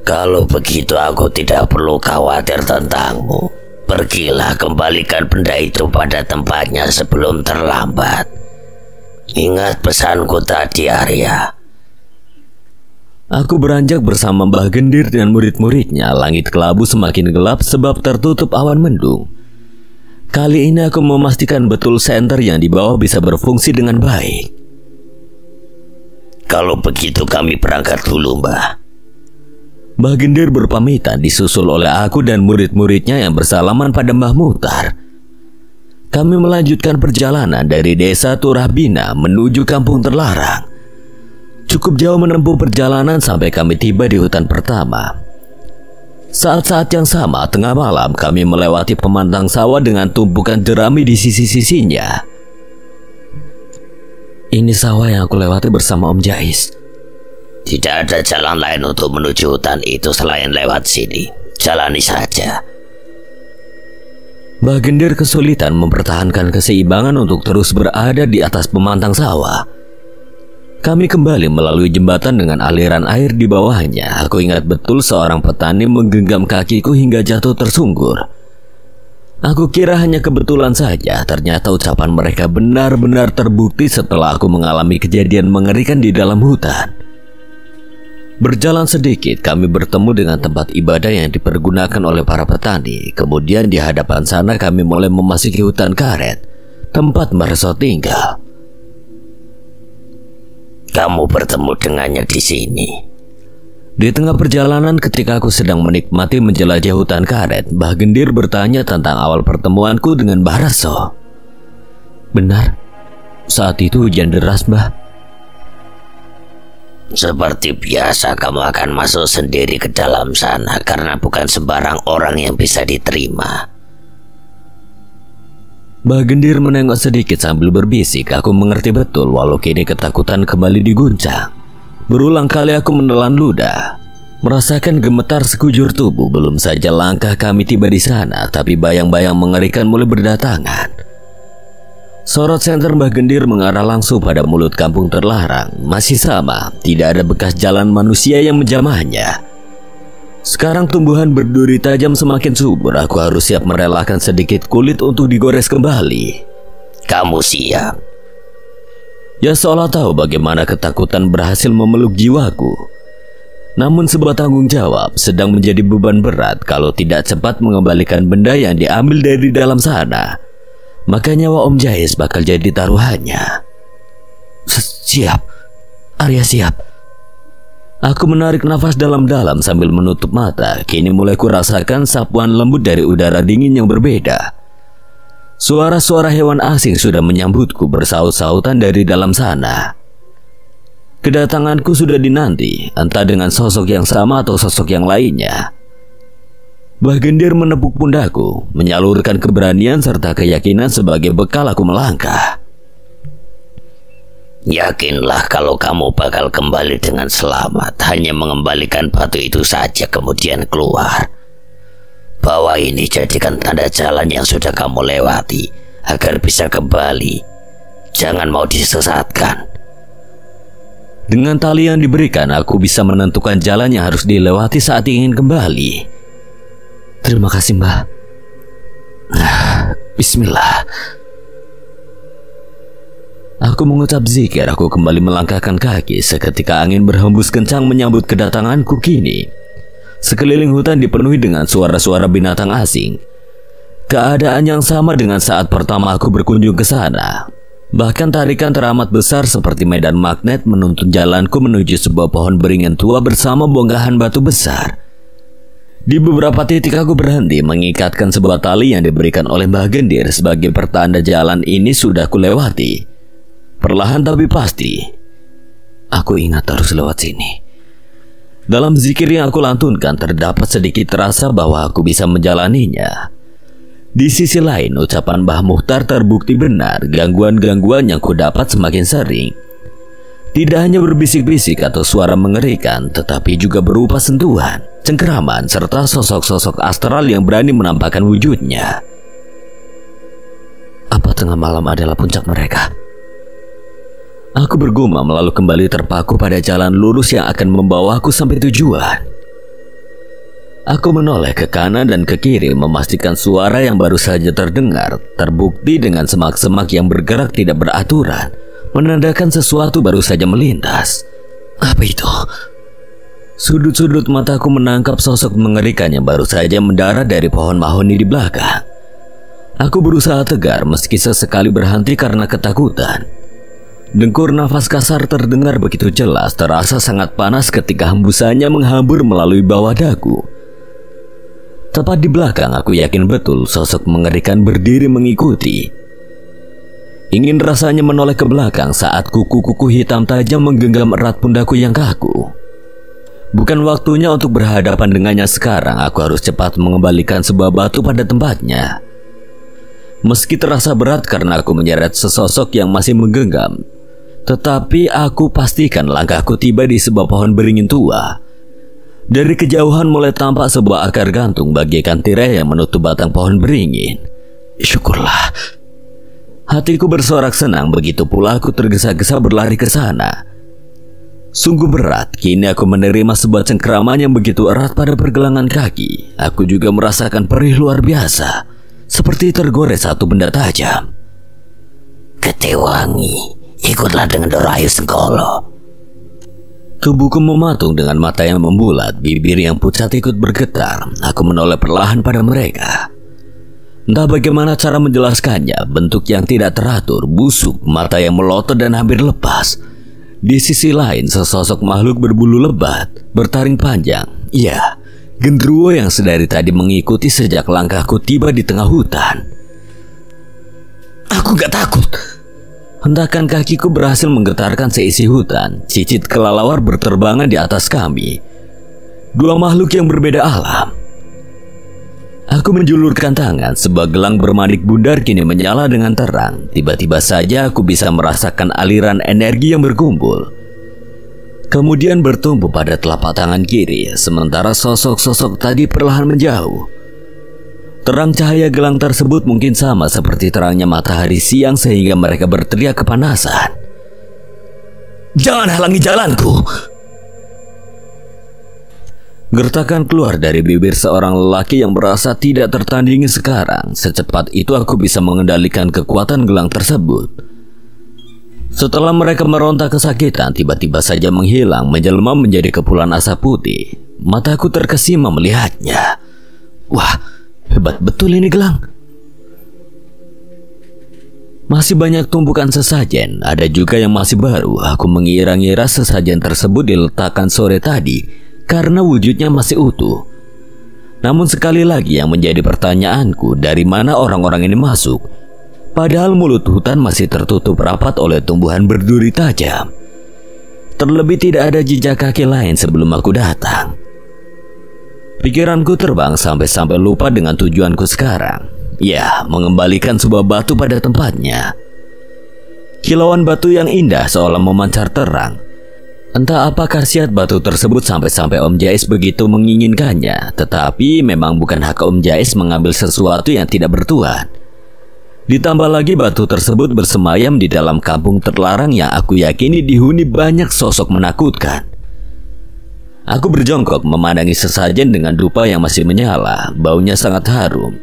Kalau begitu aku tidak perlu khawatir tentangmu. Pergilah, kembalikan benda itu pada tempatnya sebelum terlambat. Ingat pesanku tadi, Arya. Aku beranjak bersama Mbah Gendir dan murid-muridnya. Langit kelabu semakin gelap sebab tertutup awan mendung. Kali ini aku memastikan betul senter yang dibawa bisa berfungsi dengan baik. Kalau begitu kami berangkat dulu, Mbah. Mbah Gendir berpamitan disusul oleh aku dan murid-muridnya yang bersalaman pada Mbah Mukhtar. Kami melanjutkan perjalanan dari desa Turahbina menuju kampung terlarang. Cukup jauh menempuh perjalanan sampai kami tiba di hutan pertama. Saat-saat yang sama, tengah malam kami melewati pemantang sawah dengan tumpukan jerami di sisi-sisinya. Ini sawah yang aku lewati bersama Om Jais. Tidak ada jalan lain untuk menuju hutan itu selain lewat sini. Jalani saja. Mbah Gendir kesulitan mempertahankan keseimbangan untuk terus berada di atas pemantang sawah. Kami kembali melalui jembatan dengan aliran air di bawahnya. Aku ingat betul seorang petani menggenggam kakiku hingga jatuh tersungkur. Aku kira hanya kebetulan saja, ternyata ucapan mereka benar-benar terbukti setelah aku mengalami kejadian mengerikan di dalam hutan. Berjalan sedikit, kami bertemu dengan tempat ibadah yang dipergunakan oleh para petani. Kemudian di hadapan sana kami mulai memasuki hutan karet, tempat Mareso tinggal. Kamu bertemu dengannya di sini. Di tengah perjalanan ketika aku sedang menikmati menjelajah hutan karet, Mbah Gendir bertanya tentang awal pertemuanku dengan Mbah Reso. Benar, saat itu hujan deras, Mbah. Seperti biasa kamu akan masuk sendiri ke dalam sana karena bukan sembarang orang yang bisa diterima. Mbah Gendir menengok sedikit sambil berbisik. Aku mengerti betul walau kini ketakutan kembali diguncang. Berulang kali aku menelan ludah, merasakan gemetar sekujur tubuh. Belum saja langkah kami tiba di sana, tapi bayang-bayang mengerikan mulai berdatangan. Sorot senter Mbah Gendir mengarah langsung pada mulut kampung terlarang. Masih sama, tidak ada bekas jalan manusia yang menjamahnya. Sekarang tumbuhan berduri tajam semakin subur. Aku harus siap merelakan sedikit kulit untuk digores kembali. Kamu siap? Ya, seolah tahu bagaimana ketakutan berhasil memeluk jiwaku. Namun sebuah tanggung jawab sedang menjadi beban berat kalau tidak cepat mengembalikan benda yang diambil dari dalam sana. Maka nyawa Om Jais bakal jadi taruhannya. Siap, Arya siap. Aku menarik nafas dalam-dalam sambil menutup mata. Kini mulai kurasakan sapuan lembut dari udara dingin yang berbeda. Suara-suara hewan asing sudah menyambutku bersaut-sautan dari dalam sana. Kedatanganku sudah dinanti, entah dengan sosok yang sama atau sosok yang lainnya. Mbah Gendir menepuk pundakku, menyalurkan keberanian serta keyakinan sebagai bekal aku melangkah. Yakinlah kalau kamu bakal kembali dengan selamat. Hanya mengembalikan batu itu saja kemudian keluar. Bawa ini jadikan tanda jalan yang sudah kamu lewati agar bisa kembali. Jangan mau disesatkan. Dengan tali yang diberikan, aku bisa menentukan jalan yang harus dilewati saat ingin kembali. Terima kasih, Mbah. Bismillah. Aku mengucap zikir. Aku kembali melangkahkan kaki. Seketika angin berhembus kencang menyambut kedatanganku kini. Sekeliling hutan dipenuhi dengan suara-suara binatang asing. Keadaan yang sama dengan saat pertama aku berkunjung ke sana. Bahkan tarikan teramat besar seperti medan magnet menuntun jalanku menuju sebuah pohon beringin tua bersama bongkahan batu besar. Di beberapa titik aku berhenti mengikatkan sebuah tali yang diberikan oleh Mbah Gendir sebagai pertanda jalan ini sudah kulewati. Perlahan tapi pasti, aku ingat harus lewat sini. Dalam zikir yang aku lantunkan terdapat sedikit terasa bahwa aku bisa menjalaninya. Di sisi lain, ucapan Mbah Muhtar terbukti benar. Gangguan-gangguan yang kudapat semakin sering. Tidak hanya berbisik-bisik atau suara mengerikan, tetapi juga berupa sentuhan, cengkeraman, serta sosok-sosok astral yang berani menampakkan wujudnya. Apa tengah malam adalah puncak mereka? Aku bergumam lalu kembali terpaku pada jalan lurus yang akan membawaku sampai tujuan. Aku menoleh ke kanan dan ke kiri memastikan suara yang baru saja terdengar terbukti dengan semak-semak yang bergerak tidak beraturan, menandakan sesuatu baru saja melintas. Apa itu? Sudut-sudut mataku menangkap sosok mengerikan yang baru saja mendarat dari pohon mahoni di belakang. Aku berusaha tegar meski sesekali berhenti karena ketakutan. Dengkur nafas kasar terdengar begitu jelas, terasa sangat panas ketika hembusannya menghambur melalui bawah dagu. Tepat di belakang aku yakin betul sosok mengerikan berdiri mengikuti. Ingin rasanya menoleh ke belakang saat kuku-kuku hitam tajam menggenggam erat pundakku yang kaku. Bukan waktunya untuk berhadapan dengannya sekarang. Aku harus cepat mengembalikan sebuah batu pada tempatnya. Meski terasa berat karena aku menyeret sesosok yang masih menggenggam, tetapi aku pastikan langkahku tiba di sebuah pohon beringin tua. Dari kejauhan mulai tampak sebuah akar gantung bagaikan tirai yang menutup batang pohon beringin. Syukurlah. Hatiku bersorak senang, begitu pula aku tergesa-gesa berlari ke sana. Sungguh berat, kini aku menerima sebuah cengkeraman yang begitu erat pada pergelangan kaki. Aku juga merasakan perih luar biasa, seperti tergores satu benda tajam. Ketewangi, ikutlah dengan Dorayu Senggolo. Tubuhku mematung dengan mata yang membulat, bibir yang pucat ikut bergetar. Aku menoleh perlahan pada mereka. Entah bagaimana cara menjelaskannya, bentuk yang tidak teratur, busuk, mata yang melotot dan hampir lepas. Di sisi lain, sesosok makhluk berbulu lebat, bertaring panjang. Ya, genderuwo yang sedari tadi mengikuti sejak langkahku tiba di tengah hutan. Aku gak takut. Hentakan kakiku berhasil menggetarkan seisi hutan. Cicit kelelawar berterbangan di atas kami. Dua makhluk yang berbeda alam. Aku menjulurkan tangan, sebuah gelang bermanik bundar kini menyala dengan terang. Tiba-tiba saja aku bisa merasakan aliran energi yang berkumpul. Kemudian bertumbuh pada telapak tangan kiri, sementara sosok-sosok tadi perlahan menjauh. Terang cahaya gelang tersebut mungkin sama seperti terangnya matahari siang sehingga mereka berteriak kepanasan. Jangan halangi jalanku! Gertakan keluar dari bibir seorang lelaki yang merasa tidak tertandingi sekarang. Secepat itu aku bisa mengendalikan kekuatan gelang tersebut. Setelah mereka meronta kesakitan, tiba-tiba saja menghilang, menjelma menjadi kepulan asap putih. Mataku terkesima melihatnya. Wah, hebat betul ini gelang. Masih banyak tumpukan sesajen, ada juga yang masih baru. Aku mengira-ngira sesajen tersebut diletakkan sore tadi karena wujudnya masih utuh. Namun sekali lagi yang menjadi pertanyaanku, dari mana orang-orang ini masuk? Padahal mulut hutan masih tertutup rapat oleh tumbuhan berduri tajam. Terlebih tidak ada jejak kaki lain sebelum aku datang. Pikiranku terbang sampai lupa dengan tujuanku sekarang. Ya, mengembalikan sebuah batu pada tempatnya. Kilauan batu yang indah seolah memancar terang. Entah apa khasiat batu tersebut sampai Om Jais begitu menginginkannya. Tetapi memang bukan hak Om Jais mengambil sesuatu yang tidak bertuan. Ditambah lagi batu tersebut bersemayam di dalam kampung terlarang yang aku yakini dihuni banyak sosok menakutkan. Aku berjongkok memandangi sesajen dengan dupa yang masih menyala. Baunya sangat harum.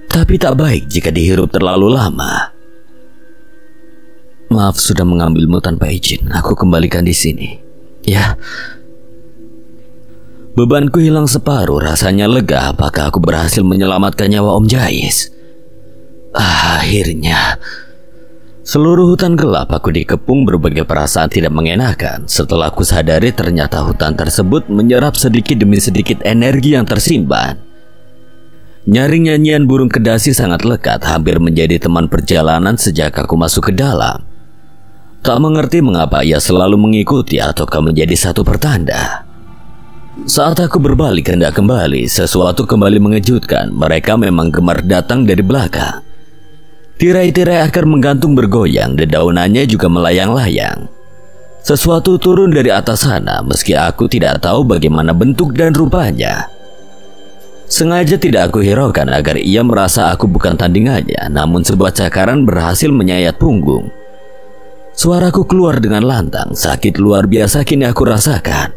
Tapi tak baik jika dihirup terlalu lama. Maaf sudah mengambilmu tanpa izin. Aku kembalikan di sini. Ya. Bebanku hilang separuh. Rasanya lega. Apakah aku berhasil menyelamatkan nyawa Om Jais? Akhirnya. Seluruh hutan gelap aku dikepung berbagai perasaan tidak mengenakan. Setelah aku sadari ternyata hutan tersebut menyerap sedikit demi sedikit energi yang tersimpan. Nyaring nyanyian burung kedasi sangat lekat, hampir menjadi teman perjalanan sejak aku masuk ke dalam. Tak mengerti mengapa ia selalu mengikuti ataukah menjadi satu pertanda. Saat aku berbalik hendak kembali, sesuatu kembali mengejutkan. Mereka memang gemar datang dari belakang. Tirai-tirai akar menggantung bergoyang, dedaunannya juga melayang-layang. Sesuatu turun dari atas sana, meski aku tidak tahu bagaimana bentuk dan rupanya. Sengaja tidak aku hiraukan agar ia merasa aku bukan tandingannya, namun sebuah cakaran berhasil menyayat punggung. Suaraku keluar dengan lantang, sakit luar biasa kini aku rasakan.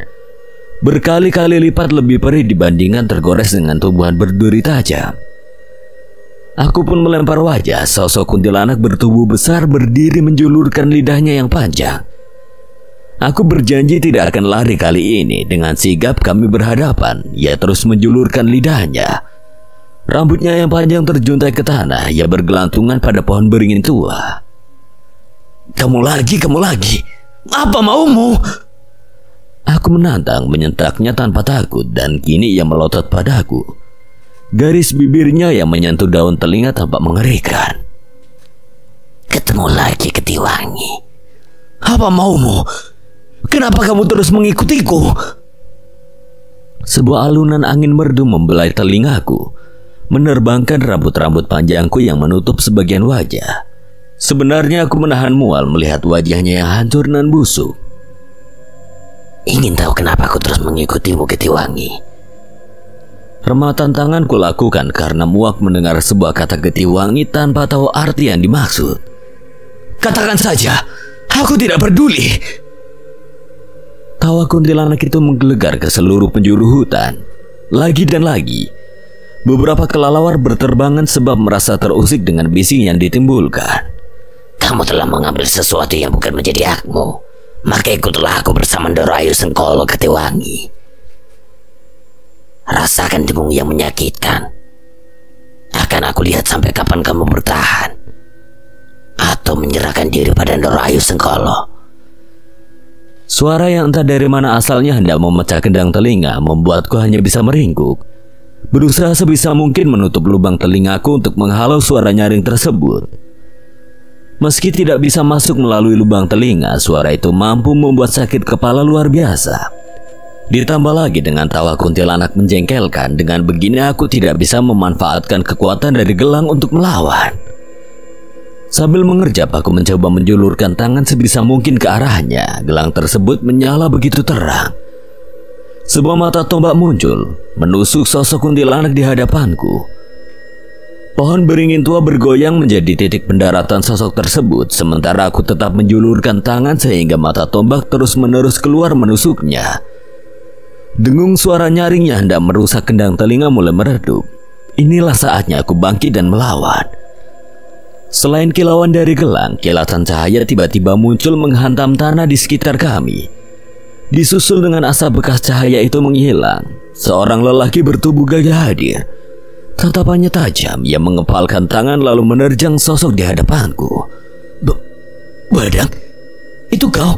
Berkali-kali lipat lebih perih dibandingkan tergores dengan tumbuhan berduri tajam. Aku pun melempar wajah. Sosok kuntilanak bertubuh besar berdiri menjulurkan lidahnya yang panjang. Aku berjanji tidak akan lari kali ini. Dengan sigap kami berhadapan. Ia terus menjulurkan lidahnya. Rambutnya yang panjang terjuntai ke tanah. Ia bergelantungan pada pohon beringin tua. Kamu lagi. Apa maumu? Aku menantang, menyentaknya tanpa takut. Dan kini ia melotot padaku. Garis bibirnya yang menyentuh daun telinga tampak mengerikan. Ketemu lagi Ketiwangi. Apa maumu? Kenapa kamu terus mengikutiku? Sebuah alunan angin merdu membelai telingaku, menerbangkan rambut-rambut panjangku yang menutup sebagian wajah. Sebenarnya aku menahan mual melihat wajahnya yang hancur dan busuk. Ingin tahu kenapa aku terus mengikutimu Ketiwangi? Rematan tangan kulakukan karena muak mendengar sebuah kata Ketiwangi tanpa tahu arti yang dimaksud. Katakan saja, aku tidak peduli. Tawa kuntilanak itu menggelegar ke seluruh penjuru hutan. Lagi dan lagi, beberapa kelelawar berterbangan sebab merasa terusik dengan bising yang ditimbulkan. Kamu telah mengambil sesuatu yang bukan menjadi hakmu. Maka ikutlah aku bersama Ndorayu Sengkolo Ketewangi. Rasakan dengung yang menyakitkan. Akan aku lihat sampai kapan kamu bertahan atau menyerahkan diri pada Ndorayu Sengkolo. Suara yang entah dari mana asalnya hendak memecah kendang telinga membuatku hanya bisa meringkuk. Berusaha sebisa mungkin menutup lubang telingaku untuk menghalau suara nyaring tersebut. Meski tidak bisa masuk melalui lubang telinga, suara itu mampu membuat sakit kepala luar biasa. Ditambah lagi dengan tawa kuntilanak menjengkelkan, dengan begini aku tidak bisa memanfaatkan kekuatan dari gelang untuk melawan. Sambil mengerjap, aku mencoba menjulurkan tangan sebisa mungkin ke arahnya. Gelang tersebut menyala begitu terang. Sebuah mata tombak muncul, menusuk sosok kuntilanak di hadapanku. Pohon beringin tua bergoyang menjadi titik pendaratan sosok tersebut, sementara aku tetap menjulurkan tangan sehingga mata tombak terus-menerus keluar menusuknya. Dengung suara nyaring yang hendak merusak kendang telinga mulai meredup. Inilah saatnya aku bangkit dan melawan. Selain kilauan dari gelang, kilatan cahaya tiba-tiba muncul menghantam tanah di sekitar kami. Disusul dengan asap bekas cahaya itu menghilang, seorang lelaki bertubuh gagah hadir. Tatapannya tajam, ia mengepalkan tangan lalu menerjang sosok di hadapanku. Badang, itu kau?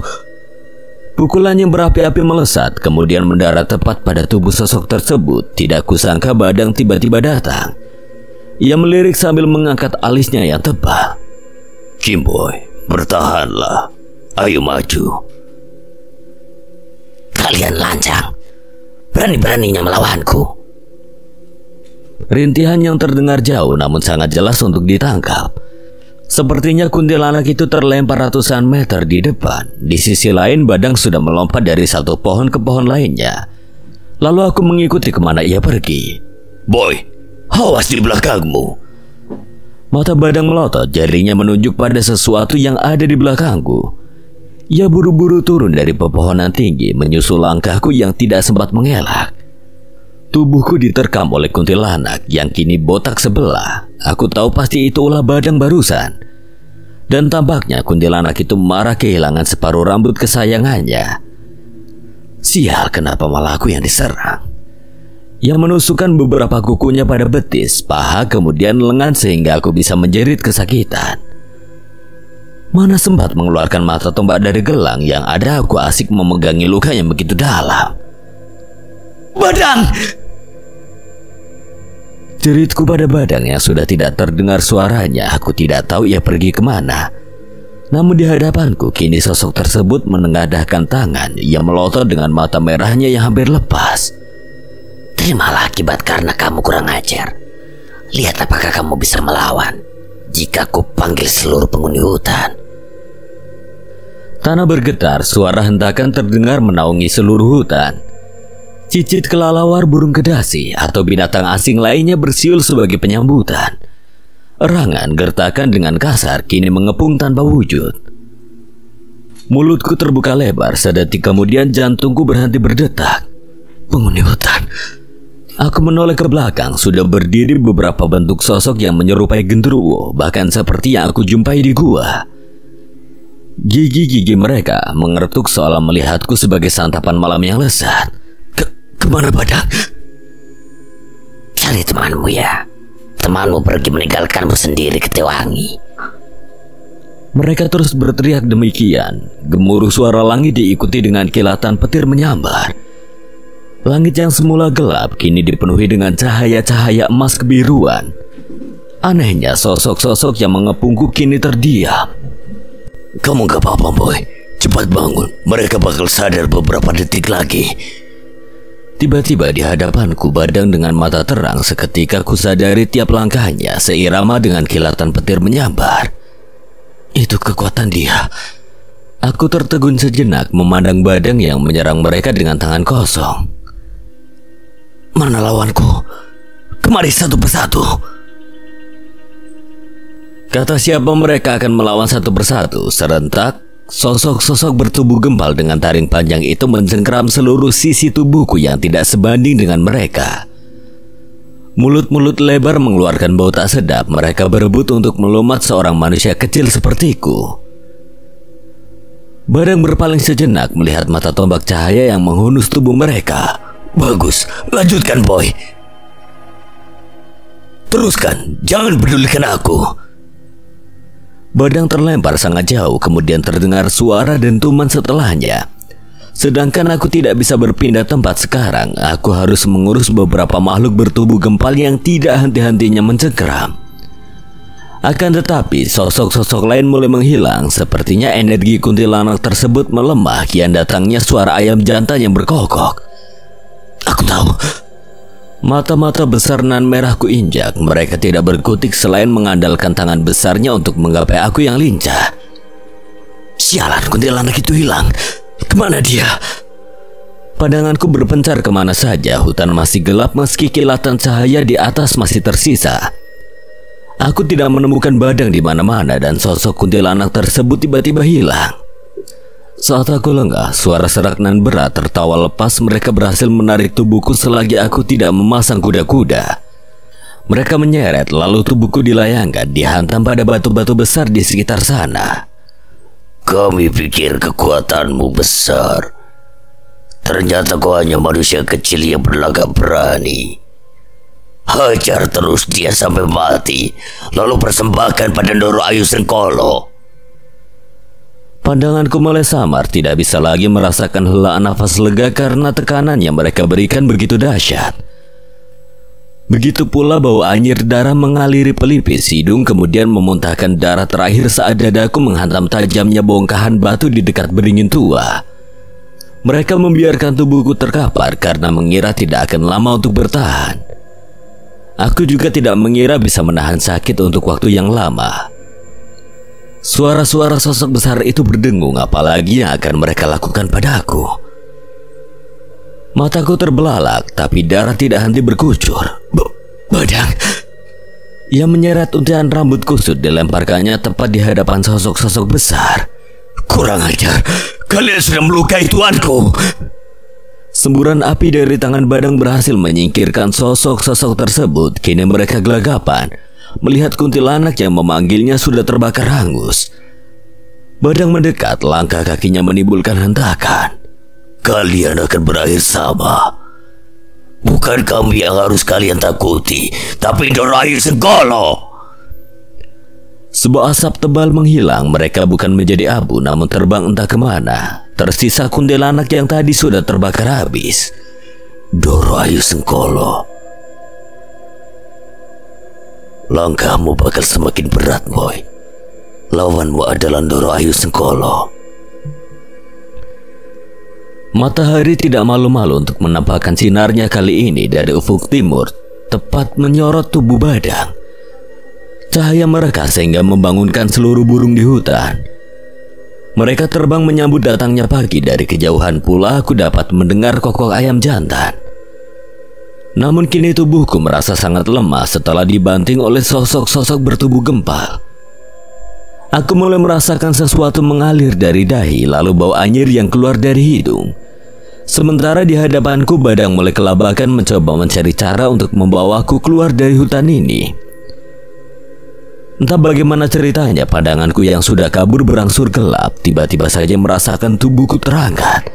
Pukulan yang berapi-api melesat, kemudian mendarat tepat pada tubuh sosok tersebut. Tidak kusangka Badang tiba-tiba datang. Ia melirik sambil mengangkat alisnya yang tebal. Kimboy, bertahanlah. Ayo maju. Kalian lancang, berani-beraninya melawanku. Rintihan yang terdengar jauh namun sangat jelas untuk ditangkap. Sepertinya kuntilanak itu terlempar ratusan meter di depan. Di sisi lain, Badang sudah melompat dari satu pohon ke pohon lainnya. Lalu aku mengikuti kemana ia pergi. Boy, awas di belakangmu. Mata Badang melotot, jarinya menunjuk pada sesuatu yang ada di belakangku. Ia buru-buru turun dari pepohonan tinggi, menyusul langkahku yang tidak sempat mengelak. Tubuhku diterkam oleh kuntilanak yang kini botak sebelah. Aku tahu pasti itu ulah Badang barusan. Dan tampaknya kuntilanak itu marah kehilangan separuh rambut kesayangannya. Sial, kenapa malah aku yang diserang? Ia menusukkan beberapa kukunya pada betis, paha, kemudian lengan sehingga aku bisa menjerit kesakitan. Mana sempat mengeluarkan mata tombak dari gelang, yang ada aku asik memegangi luka yang begitu dalam. Badang! Jeritku pada Badang yang sudah tidak terdengar suaranya. Aku tidak tahu ia pergi kemana. Namun di hadapanku kini sosok tersebut menengadahkan tangan. Ia melotot dengan mata merahnya yang hampir lepas. Terimalah akibat karena kamu kurang ajar. Lihat apakah kamu bisa melawan jika aku panggil seluruh penghuni hutan. Tanah bergetar, suara hentakan terdengar menaungi seluruh hutan. Cicit kelelawar, burung kedasi, atau binatang asing lainnya bersiul sebagai penyambutan. Erangan gertakan dengan kasar kini mengepung tanpa wujud. Mulutku terbuka lebar, sedetik kemudian jantungku berhenti berdetak. Penghuni hutan. Aku menoleh ke belakang, sudah berdiri beberapa bentuk sosok yang menyerupai genderuwo, bahkan seperti yang aku jumpai di gua. Gigi-gigi mereka mengertuk seolah melihatku sebagai santapan malam yang lezat. Kemana Badang? Cari temanmu ya. Temanmu pergi meninggalkanmu sendiri Ketewangi. Mereka terus berteriak demikian. Gemuruh suara langit diikuti dengan kilatan petir menyambar. Langit yang semula gelap kini dipenuhi dengan cahaya-cahaya emas kebiruan. Anehnya sosok-sosok yang mengepungku kini terdiam. Kamu gak apa-apa boy. Cepat bangun. Mereka bakal sadar beberapa detik lagi. Tiba-tiba di hadapanku Badang dengan mata terang. Seketika ku sadari tiap langkahnya seirama dengan kilatan petir menyambar. Itu kekuatan dia. Aku tertegun sejenak memandang Badang yang menyerang mereka dengan tangan kosong. Mana lawanku? Kemari satu persatu. Kata siapa mereka akan melawan satu persatu. Serentak sosok-sosok bertubuh gempal dengan taring panjang itu mencengkeram seluruh sisi tubuhku yang tidak sebanding dengan mereka. Mulut-mulut lebar mengeluarkan bau tak sedap. Mereka berebut untuk melumat seorang manusia kecil sepertiku. Badang berpaling sejenak melihat mata tombak cahaya yang menghunus tubuh mereka. Bagus, lanjutkan boy. Teruskan, jangan pedulikan aku. Badang terlempar sangat jauh, kemudian terdengar suara dentuman setelahnya. Sedangkan aku tidak bisa berpindah tempat sekarang. Aku harus mengurus beberapa makhluk bertubuh gempal yang tidak henti-hentinya mencengkeram. Akan tetapi sosok-sosok lain mulai menghilang. Sepertinya energi kuntilanak tersebut melemah. Kian datangnya suara ayam jantan yang berkokok. Aku tahu. Mata-mata besar nan merah ku injak. Mereka tidak berkutik selain mengandalkan tangan besarnya untuk menggapai aku yang lincah. Sialan, kuntilanak itu hilang. Kemana dia? Pandanganku berpencar kemana saja. Hutan masih gelap meski kilatan cahaya di atas masih tersisa. Aku tidak menemukan Badang di mana-mana dan sosok kuntilanak tersebut tiba-tiba hilang. Saat aku lengah, suara serak nan berat tertawa lepas. Mereka berhasil menarik tubuhku selagi aku tidak memasang kuda-kuda. Mereka menyeret, lalu tubuhku dilayangkan, dihantam pada batu-batu besar di sekitar sana. Kami pikir kekuatanmu besar. Ternyata kau hanya manusia kecil yang berlagak berani. Hajar terus dia sampai mati, lalu persembahkan pada Ndoro Ayu Sengkolo. Pandanganku mulai samar, tidak bisa lagi merasakan helaan nafas lega karena tekanan yang mereka berikan begitu dahsyat. Begitu pula bau anyir darah mengaliri pelipis hidung, kemudian memuntahkan darah terakhir saat dadaku menghantam tajamnya bongkahan batu di dekat beringin tua. Mereka membiarkan tubuhku terkapar karena mengira tidak akan lama untuk bertahan. Aku juga tidak mengira bisa menahan sakit untuk waktu yang lama. Suara-suara sosok besar itu berdengung, apalagi yang akan mereka lakukan padaku. Mataku terbelalak, tapi darah tidak henti berkucur. Badang. Ia menyeret untian rambut kusut, dilemparkannya tepat di hadapan sosok-sosok besar. Kurang ajar, kalian sudah melukai tuanku. Semburan api dari tangan Badang berhasil menyingkirkan sosok-sosok tersebut. Kini mereka gelagapan melihat kuntilanak yang memanggilnya sudah terbakar hangus. Badang mendekat, langkah kakinya menimbulkan hentakan. Kalian akan berakhir sama. Bukan kami yang harus kalian takuti, tapi Ndoro Ayu Sengkolo. Sebuah asap tebal menghilang. Mereka bukan menjadi abu, namun terbang entah kemana. Tersisa kuntilanak yang tadi sudah terbakar habis. Ndoro Ayu Sengkolo, langkahmu bakal semakin berat, boy. Lawanmu adalah Ndoro Ayu Sengkolo. Matahari tidak malu-malu untuk menampakkan sinarnya kali ini dari ufuk timur, tepat menyorot tubuh Badang. Cahaya mereka sehingga membangunkan seluruh burung di hutan. Mereka terbang menyambut datangnya pagi. Dari kejauhan pula aku dapat mendengar kokok ayam jantan. Namun kini tubuhku merasa sangat lemah setelah dibanting oleh sosok-sosok bertubuh gempal. Aku mulai merasakan sesuatu mengalir dari dahi, lalu bau anyir yang keluar dari hidung. Sementara di hadapanku Badang mulai kelabakan mencoba mencari cara untuk membawaku keluar dari hutan ini. Entah bagaimana ceritanya, pandanganku yang sudah kabur berangsur gelap. Tiba-tiba saja merasakan tubuhku terangkat,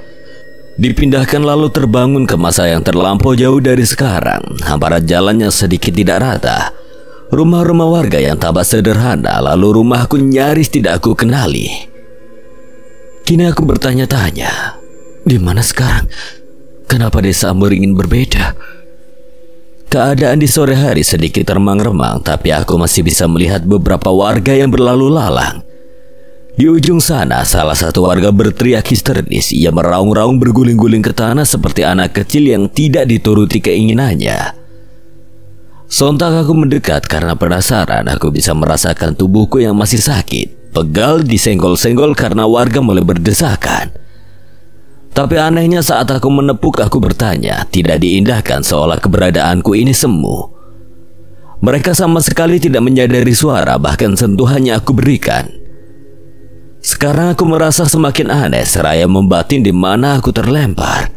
dipindahkan lalu terbangun ke masa yang terlampau jauh dari sekarang. Hamparan jalannya sedikit tidak rata. Rumah-rumah warga yang tampak sederhana, lalu rumahku nyaris tidak aku kenali. Kini aku bertanya-tanya, di mana sekarang? Kenapa desa Amburingin berbeda? Keadaan di sore hari sedikit remang-remang, tapi aku masih bisa melihat beberapa warga yang berlalu lalang. Di ujung sana, salah satu warga berteriak histeris. Ia meraung-raung berguling-guling ke tanah seperti anak kecil yang tidak dituruti keinginannya. Sontak aku mendekat karena penasaran. Aku bisa merasakan tubuhku yang masih sakit, pegal, disenggol-senggol karena warga mulai berdesakan. Tapi anehnya saat aku menepuk, aku bertanya, tidak diindahkan seolah keberadaanku ini semu. Mereka sama sekali tidak menyadari suara, bahkan sentuhan yang aku berikan. Sekarang aku merasa semakin aneh, seraya membatin di mana aku terlempar.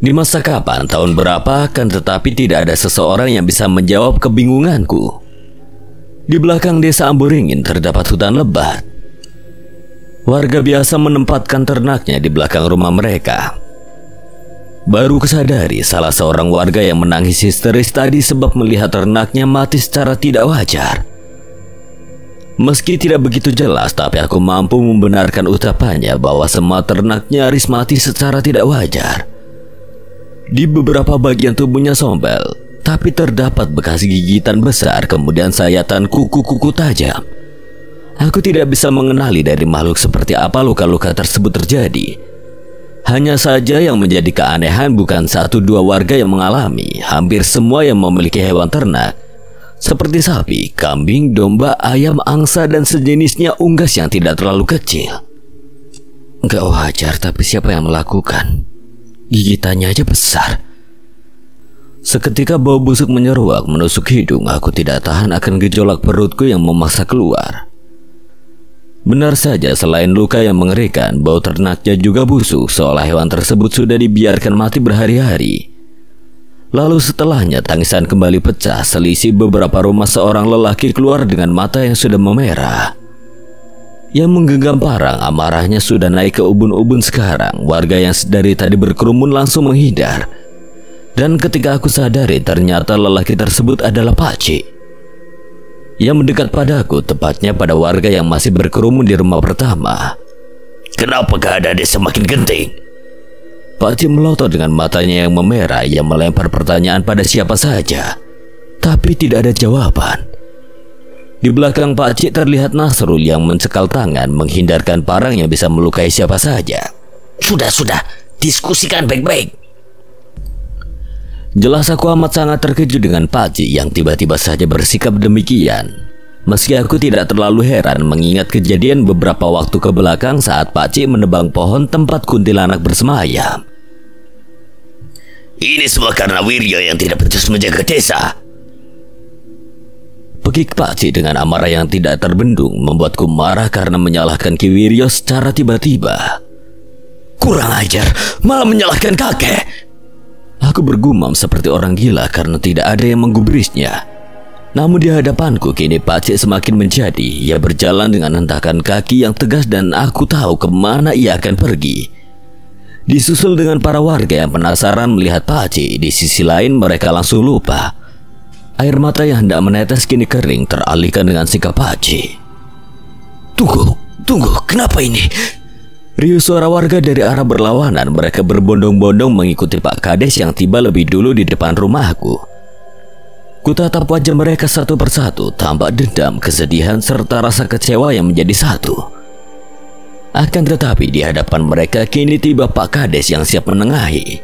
Di masa kapan, tahun berapa, kan tetapi tidak ada seseorang yang bisa menjawab kebingunganku. Di belakang desa Amburingin terdapat hutan lebat. Warga biasa menempatkan ternaknya di belakang rumah mereka. Baru kesadari salah seorang warga yang menangis histeris tadi sebab melihat ternaknya mati secara tidak wajar. Meski tidak begitu jelas, tapi aku mampu membenarkan ucapannya bahwa semua ternak nyaris mati secara tidak wajar. Di beberapa bagian tubuhnya sombel, tapi terdapat bekas gigitan besar, kemudian sayatan kuku-kuku tajam. Aku tidak bisa mengenali dari makhluk seperti apa luka-luka tersebut terjadi. Hanya saja yang menjadi keanehan bukan 1-2 warga yang mengalami, hampir semua yang memiliki hewan ternak seperti sapi, kambing, domba, ayam, angsa, dan sejenisnya unggas yang tidak terlalu kecil. Gak wajar, tapi siapa yang melakukan? Gigitannya aja besar. Seketika bau busuk menyeruak menusuk hidung. Aku tidak tahan akan gejolak perutku yang memaksa keluar. Benar saja, selain luka yang mengerikan, bau ternaknya juga busuk, seolah hewan tersebut sudah dibiarkan mati berhari-hari. Lalu setelahnya tangisan kembali pecah. Selisih beberapa rumah seorang lelaki keluar dengan mata yang sudah memerah. Yang menggenggam parang, amarahnya sudah naik ke ubun-ubun sekarang. Warga yang dari tadi berkerumun langsung menghindar. Dan ketika aku sadari, ternyata lelaki tersebut adalah Pakcik yang mendekat padaku, tepatnya pada warga yang masih berkerumun di rumah pertama. Kenapa keadaannya semakin genting? Pakcik melotot dengan matanya yang memerah. Ia melempar pertanyaan pada siapa saja, tapi tidak ada jawaban. Di belakang Pakcik terlihat Nasrul yang mencekal tangan, menghindarkan parang yang bisa melukai siapa saja. Sudah, diskusikan baik-baik. Jelas aku amat sangat terkejut dengan Pakcik yang tiba-tiba saja bersikap demikian. Meski aku tidak terlalu heran mengingat kejadian beberapa waktu ke belakang saat Pakcik menebang pohon tempat kuntilanak bersemayam. Ini semua karena Wiryo yang tidak becus menjaga desa. Pekik Pakcik dengan amarah yang tidak terbendung membuatku marah karena menyalahkan Ki Wiryo secara tiba-tiba. Kurang ajar, malah menyalahkan kakek. Aku bergumam seperti orang gila karena tidak ada yang menggubrisnya. Namun di hadapanku kini Pakcik semakin menjadi. Ia berjalan dengan hentakan kaki yang tegas dan aku tahu kemana ia akan pergi. Disusul dengan para warga yang penasaran melihat Pakcik. Di sisi lain mereka langsung lupa. Air mata yang hendak menetes kini kering teralihkan dengan sikap Pakcik. Tunggu, kenapa ini? Riuh suara warga dari arah berlawanan. Mereka berbondong-bondong mengikuti Pak Kades yang tiba lebih dulu di depan rumahku. Kutatap wajah mereka satu persatu, tampak dendam, kesedihan, serta rasa kecewa yang menjadi satu. Akan tetapi di hadapan mereka kini tiba Pak Kades yang siap menengahi.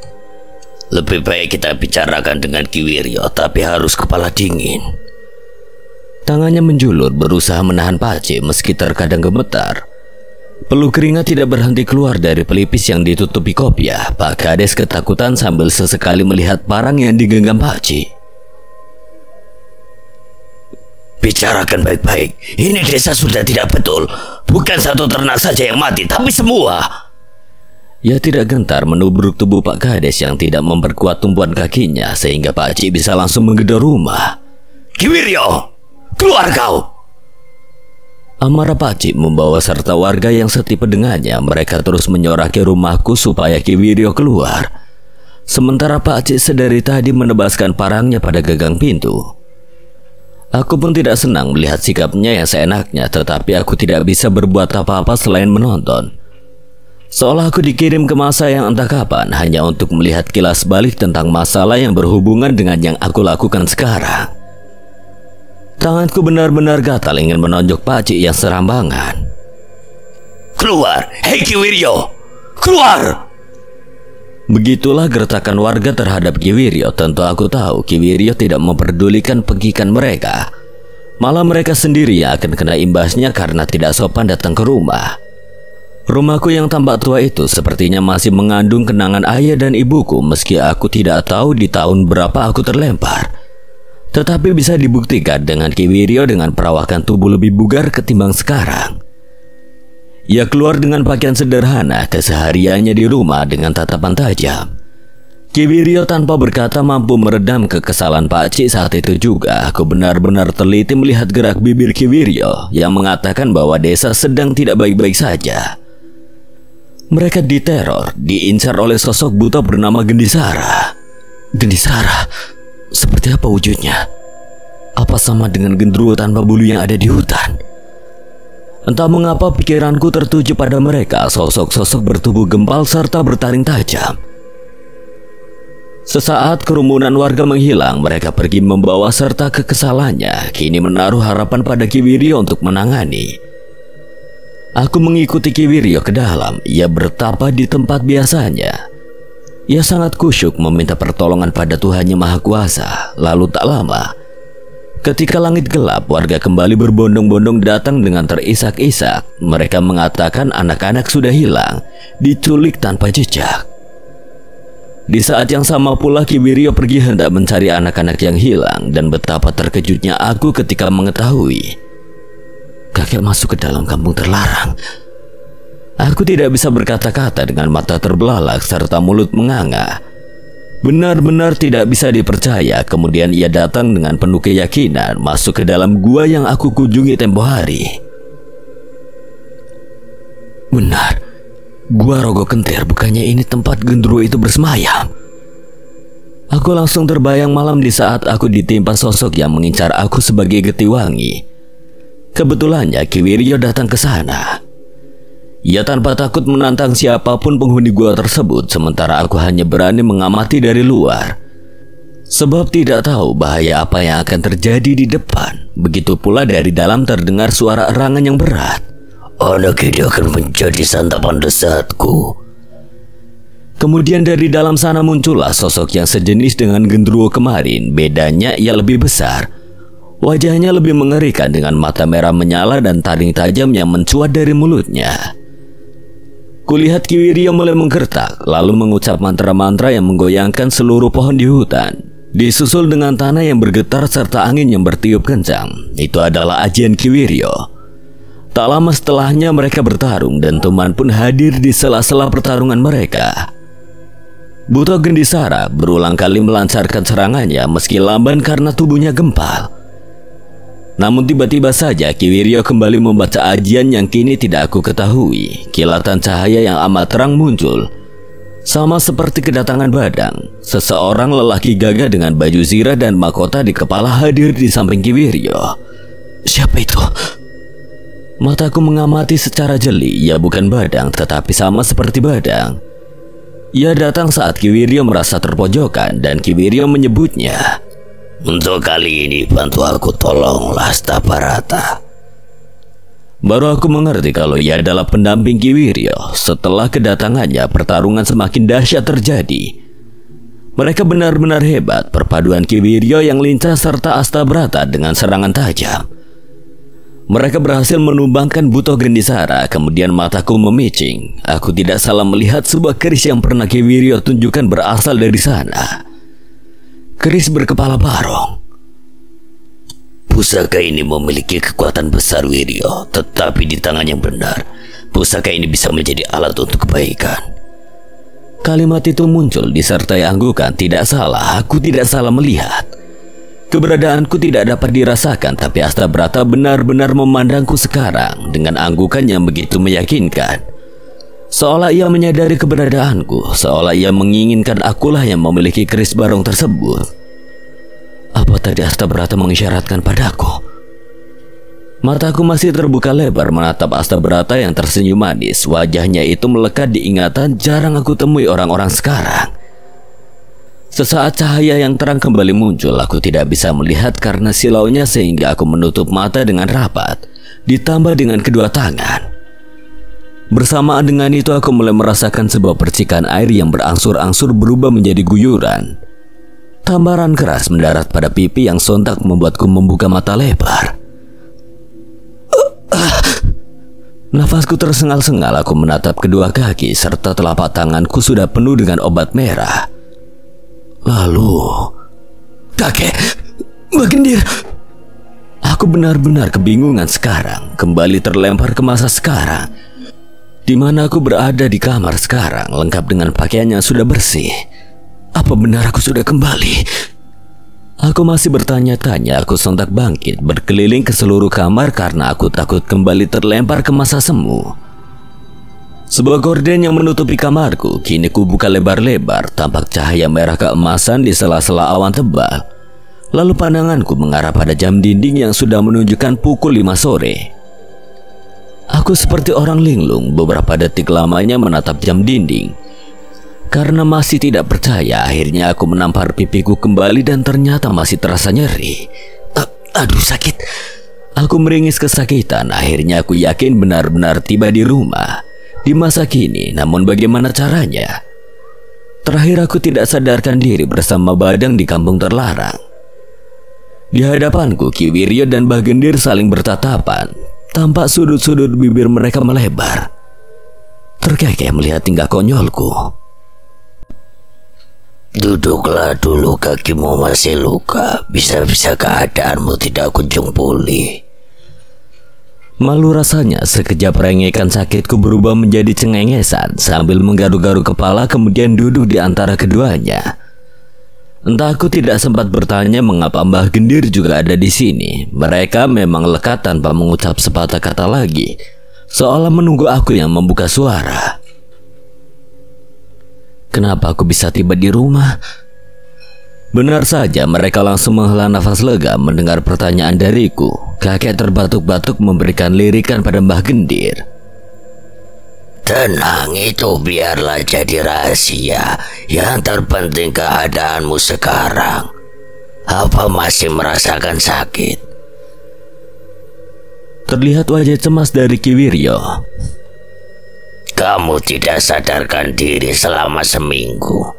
Lebih baik kita bicarakan dengan Ki Wiryo, tapi harus kepala dingin. Tangannya menjulur berusaha menahan Pakcik meski terkadang gemetar. Peluk keringat tidak berhenti keluar dari pelipis yang ditutupi kopiah. Pak Kades ketakutan sambil sesekali melihat parang yang digenggam Pakcik. Bicarakan baik-baik. Ini desa sudah tidak betul. Bukan satu ternak saja yang mati, tapi semua. Ia tidak gentar menubruk tubuh Pak Kades yang tidak memperkuat tumpuan kakinya, sehingga Pakcik bisa langsung menggedor rumah. Ki Wiryo, keluar kau! Amarah Pakcik membawa serta warga yang setipe dengannya. Mereka terus menyoraki rumahku supaya Ki Wiryo keluar. Sementara Pakcik sedari tadi menebaskan parangnya pada gagang pintu. Aku pun tidak senang melihat sikapnya yang seenaknya, tetapi aku tidak bisa berbuat apa-apa selain menonton. Seolah aku dikirim ke masa yang entah kapan hanya untuk melihat kilas balik tentang masalah yang berhubungan dengan yang aku lakukan sekarang. Tanganku benar-benar gatal ingin menonjok Pakcik yang serambangan. Keluar, hei Ki Wiryo, keluar! Begitulah gertakan warga terhadap Ki Wiryo. Tentu aku tahu Ki Wiryo tidak memperdulikan pekikan mereka. Malah mereka sendiri yang akan kena imbasnya karena tidak sopan datang ke rumah. Rumahku yang tampak tua itu sepertinya masih mengandung kenangan ayah dan ibuku, meski aku tidak tahu di tahun berapa aku terlempar. Tetapi bisa dibuktikan dengan Ki Wiryo dengan perawakan tubuh lebih bugar ketimbang sekarang. Ia keluar dengan pakaian sederhana, kesehariannya di rumah dengan tatapan tajam. Ki Wiryo tanpa berkata mampu meredam kekesalan Pak Cik saat itu juga. Aku benar-benar teliti melihat gerak bibir Ki Wiryo yang mengatakan bahwa desa sedang tidak baik-baik saja. Mereka diteror, diincar oleh sosok buta bernama Gendisara. Gendisara? Seperti apa wujudnya? Apa sama dengan genderuwo tanpa bulu yang ada di hutan? Entah mengapa pikiranku tertuju pada mereka, sosok-sosok bertubuh gempal serta bertaring tajam. Sesaat kerumunan warga menghilang, mereka pergi membawa serta kekesalannya. Kini menaruh harapan pada Ki Wiryo untuk menangani. Aku mengikuti Ki Wiryo ke dalam. Ia bertapa di tempat biasanya. Ia sangat kusyuk meminta pertolongan pada Tuhannya Maha Kuasa. Lalu tak lama, ketika langit gelap, warga kembali berbondong-bondong datang dengan terisak-isak. Mereka mengatakan anak-anak sudah hilang, diculik tanpa jejak. Di saat yang sama pula Ki Wiryo pergi hendak mencari anak-anak yang hilang, dan betapa terkejutnya aku ketika mengetahui kakek masuk ke dalam kampung terlarang. Aku tidak bisa berkata-kata dengan mata terbelalak serta mulut menganga. Benar-benar tidak bisa dipercaya. Kemudian ia datang dengan penuh keyakinan masuk ke dalam gua yang aku kunjungi tempo hari. Benar, gua Rogo Kentir, bukannya ini tempat genderuwo itu bersemayam? Aku langsung terbayang malam di saat aku ditimpa sosok yang mengincar aku sebagai Getiwangi. Kebetulannya Ki Wiryo datang ke sana. Ia tanpa takut menantang siapapun penghuni gua tersebut, sementara aku hanya berani mengamati dari luar. Sebab tidak tahu bahaya apa yang akan terjadi di depan. Begitu pula dari dalam terdengar suara erangan yang berat. Anak ini akan menjadi santapan lezatku. Kemudian dari dalam sana muncullah sosok yang sejenis dengan genderuwo kemarin. Bedanya ia lebih besar. Wajahnya lebih mengerikan dengan mata merah menyala dan taring tajam yang mencuat dari mulutnya. Kulihat Ki Wiryo mulai menggertak, lalu mengucap mantra-mantra yang menggoyangkan seluruh pohon di hutan, disusul dengan tanah yang bergetar serta angin yang bertiup kencang. Itu adalah ajian Ki Wiryo. Tak lama setelahnya mereka bertarung dan Tuman pun hadir di sela-sela pertarungan mereka. Buto Gendisara berulang kali melancarkan serangannya meski lamban karena tubuhnya gempal. Namun tiba-tiba saja Ki Wiryo kembali membaca ajian yang kini tidak aku ketahui. Kilatan cahaya yang amat terang muncul, sama seperti kedatangan badang. Seseorang lelaki gagah dengan baju zirah dan mahkota di kepala hadir di samping Ki Wiryo. Siapa itu? Mataku mengamati secara jeli. Ia bukan badang, tetapi sama seperti badang. Ia datang saat Ki Wiryo merasa terpojokan dan Ki Wiryo menyebutnya. Untuk kali ini bantu aku, tolonglah Astabarata. Baru aku mengerti kalau ia adalah pendamping Ki Wiryo. Setelah kedatangannya, pertarungan semakin dahsyat terjadi. Mereka benar-benar hebat, perpaduan Ki Wiryo yang lincah serta Astabarata dengan serangan tajam. Mereka berhasil menumbangkan Buto Gendisara. Kemudian mataku memicing. Aku tidak salah melihat sebuah keris yang pernah Ki Wiryo tunjukkan berasal dari sana. Keris berkepala barong. Pusaka ini memiliki kekuatan besar, Wiryo. Tetapi di tangan yang benar, pusaka ini bisa menjadi alat untuk kebaikan. Kalimat itu muncul disertai anggukan. Tidak salah, aku tidak salah melihat. Keberadaanku tidak dapat dirasakan, tapi Astabarata benar-benar memandangku sekarang dengan anggukan yang begitu meyakinkan. Seolah ia menyadari keberadaanku, seolah ia menginginkan akulah yang memiliki keris barong tersebut. Apa tadi Astabarata mengisyaratkan padaku? Mataku masih terbuka lebar menatap Astabarata yang tersenyum manis. Wajahnya itu melekat di ingatan jarang aku temui orang-orang sekarang. Sesaat cahaya yang terang kembali muncul. Aku tidak bisa melihat karena silaunya sehingga aku menutup mata dengan rapat, ditambah dengan kedua tangan. Bersamaan dengan itu aku mulai merasakan sebuah percikan air yang berangsur-angsur berubah menjadi guyuran. Tamparan keras mendarat pada pipi yang sontak membuatku membuka mata lebar. Nafasku tersengal-sengal. Aku menatap kedua kaki serta telapak tanganku sudah penuh dengan obat merah. Lalu, kakek, Mbak Gendir. Aku benar-benar kebingungan sekarang. Kembali terlempar ke masa sekarang, di mana aku berada di kamar sekarang, lengkap dengan pakaian yang sudah bersih. Apa benar aku sudah kembali? Aku masih bertanya-tanya, aku sontak bangkit berkeliling ke seluruh kamar karena aku takut kembali terlempar ke masa semu. Sebuah gorden yang menutupi kamarku kini kubuka lebar-lebar, tampak cahaya merah keemasan di sela-sela awan tebal. Lalu pandanganku mengarah pada jam dinding yang sudah menunjukkan pukul 5 sore. Aku seperti orang linglung beberapa detik lamanya menatap jam dinding. Karena masih tidak percaya, akhirnya aku menampar pipiku kembali dan ternyata masih terasa nyeri. Aduh, sakit. Aku meringis kesakitan. Akhirnya aku yakin benar-benar tiba di rumah di masa kini. Namun bagaimana caranya? Terakhir aku tidak sadarkan diri bersama Badang di kampung terlarang. Di hadapanku Ki Wiryo dan Mbah Gendir saling bertatapan. Tampak sudut-sudut bibir mereka melebar. Terkekeh melihat tingkah konyolku. Duduklah dulu, kakimu masih luka. Bisa-bisa keadaanmu tidak kunjung pulih. Malu rasanya sekejap rengekan sakitku berubah menjadi cengengesan sambil menggaruk-garuk kepala kemudian duduk di antara keduanya. Entah aku tidak sempat bertanya mengapa Mbah Gendir juga ada di sini. Mereka memang lekat tanpa mengucap sepatah kata lagi, seolah menunggu aku yang membuka suara. Kenapa aku bisa tiba di rumah? Benar saja, mereka langsung menghela nafas lega mendengar pertanyaan dariku. Kakek terbatuk-batuk memberikan lirikan pada Mbah Gendir. Tenang, itu biarlah jadi rahasia. Yang terpenting keadaanmu sekarang. Apa masih merasakan sakit? Terlihat wajah cemas dari Ki Wiryo. Kamu tidak sadarkan diri selama seminggu.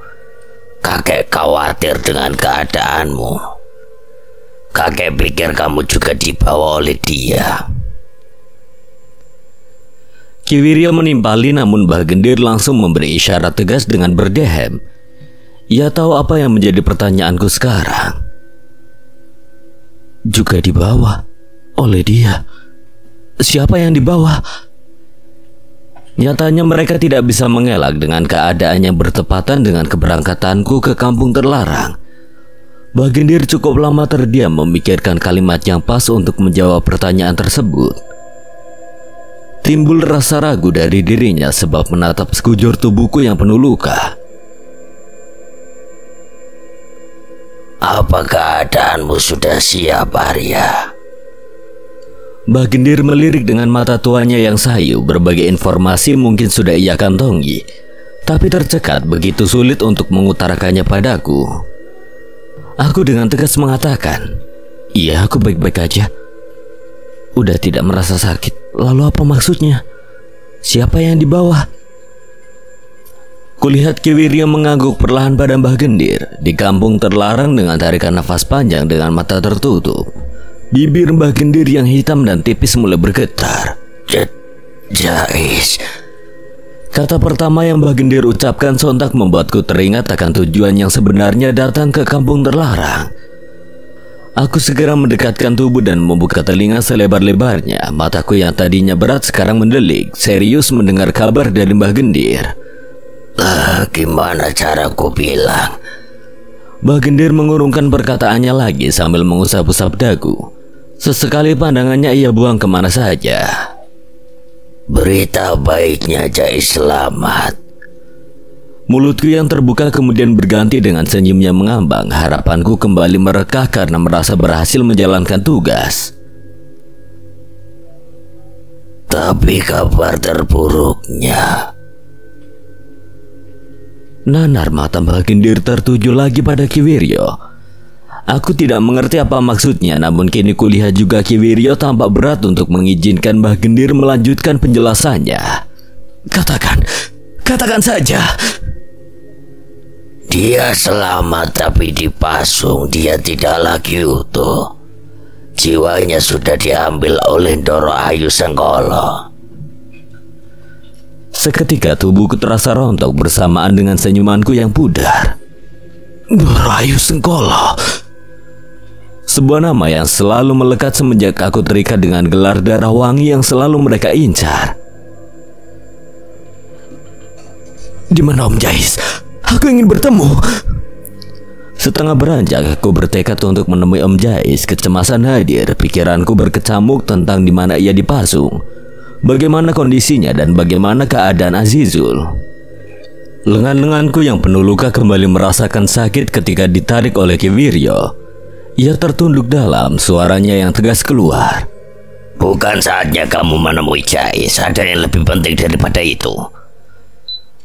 Kakek khawatir dengan keadaanmu. Kakek pikir kamu juga dibawa oleh dia. Ki Wiryo menimpali, namun Mbah Gendir langsung memberi isyarat tegas dengan berdehem. Ia tahu apa yang menjadi pertanyaanku sekarang. Juga dibawa oleh dia. Siapa yang dibawa? Nyatanya mereka tidak bisa mengelak dengan keadaan yang bertepatan dengan keberangkatanku ke kampung terlarang. Mbah Gendir cukup lama terdiam memikirkan kalimat yang pas untuk menjawab pertanyaan tersebut. Timbul rasa ragu dari dirinya sebab menatap sekujur tubuhku yang penuh luka. Apa keadaanmu sudah siap, Arya? Mbah Gendir melirik dengan mata tuanya yang sayu. Berbagai informasi mungkin sudah ia kantongi, tapi tercekat begitu sulit untuk mengutarakannya padaku. Aku dengan tegas mengatakan, iya, aku baik-baik aja. Udah tidak merasa sakit. Lalu apa maksudnya? Siapa yang dibawa? Kulihat Ki Wiryo mengangguk perlahan pada Mbah Gendir. Di kampung terlarang dengan tarikan nafas panjang dengan mata tertutup. Bibir Mbah Gendir yang hitam dan tipis mulai bergetar. Jais. Kata pertama yang Mbah Gendir ucapkan sontak membuatku teringat akan tujuan yang sebenarnya datang ke kampung terlarang. Aku segera mendekatkan tubuh dan membuka telinga selebar-lebarnya. Mataku yang tadinya berat sekarang mendelik, serius mendengar kabar dari Mbah Gendir. Gimana caraku bilang? Mbah Gendir mengurungkan perkataannya lagi sambil mengusap-usap dagu. Sesekali pandangannya ia buang kemana saja. Berita baiknya Jais selamat. Mulutku yang terbuka kemudian berganti dengan senyum yang mengambang. Harapanku kembali merekah karena merasa berhasil menjalankan tugas. Tapi kabar terburuknya. Nanar mata Mbah Gendir tertuju lagi pada Ki Wiryo. Aku tidak mengerti apa maksudnya, namun kini kulihat juga Ki Wiryo tampak berat untuk mengizinkan Mbah Gendir melanjutkan penjelasannya. Katakan saja. Dia selamat tapi dipasung, dia tidak lagi utuh. Jiwanya sudah diambil oleh Ndoro Ayu Senggolo. Seketika tubuhku terasa rontok bersamaan dengan senyumanku yang pudar. Ndoro Ayu Senggolo. Sebuah nama yang selalu melekat semenjak aku terikat dengan gelar darah wangi yang selalu mereka incar. Di mana Om Jais? Aku ingin bertemu. Setengah beranjak, aku bertekad untuk menemui Om Jais. Kecemasan hadir, pikiranku berkecamuk tentang di mana ia dipasung, bagaimana kondisinya, dan bagaimana keadaan Azizul. Lengan-lenganku yang penuh luka kembali merasakan sakit ketika ditarik oleh Ki Wiryo. Ia tertunduk dalam, suaranya yang tegas keluar. Bukan saatnya kamu menemui Jais, ada yang lebih penting daripada itu.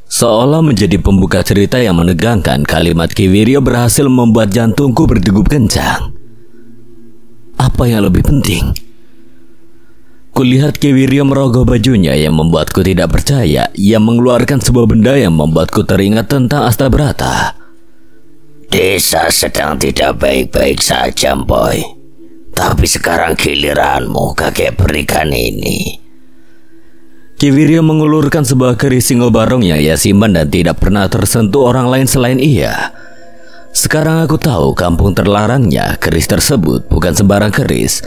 Seolah menjadi pembuka cerita yang menegangkan, kalimat Ki Wiryo berhasil membuat jantungku berdegup kencang. Apa yang lebih penting? Kulihat Ki Wiryo merogoh bajunya yang membuatku tidak percaya. Ia mengeluarkan sebuah benda yang membuatku teringat tentang Astabrata. Desa sedang tidak baik-baik saja, Boy. Tapi sekarang giliranmu, kakek berikan ini. Ki Wiryo mengulurkan sebuah keris singo barong yang ia simpan dan tidak pernah tersentuh orang lain selain ia. Sekarang aku tahu kampung terlarangnya keris tersebut bukan sembarang keris.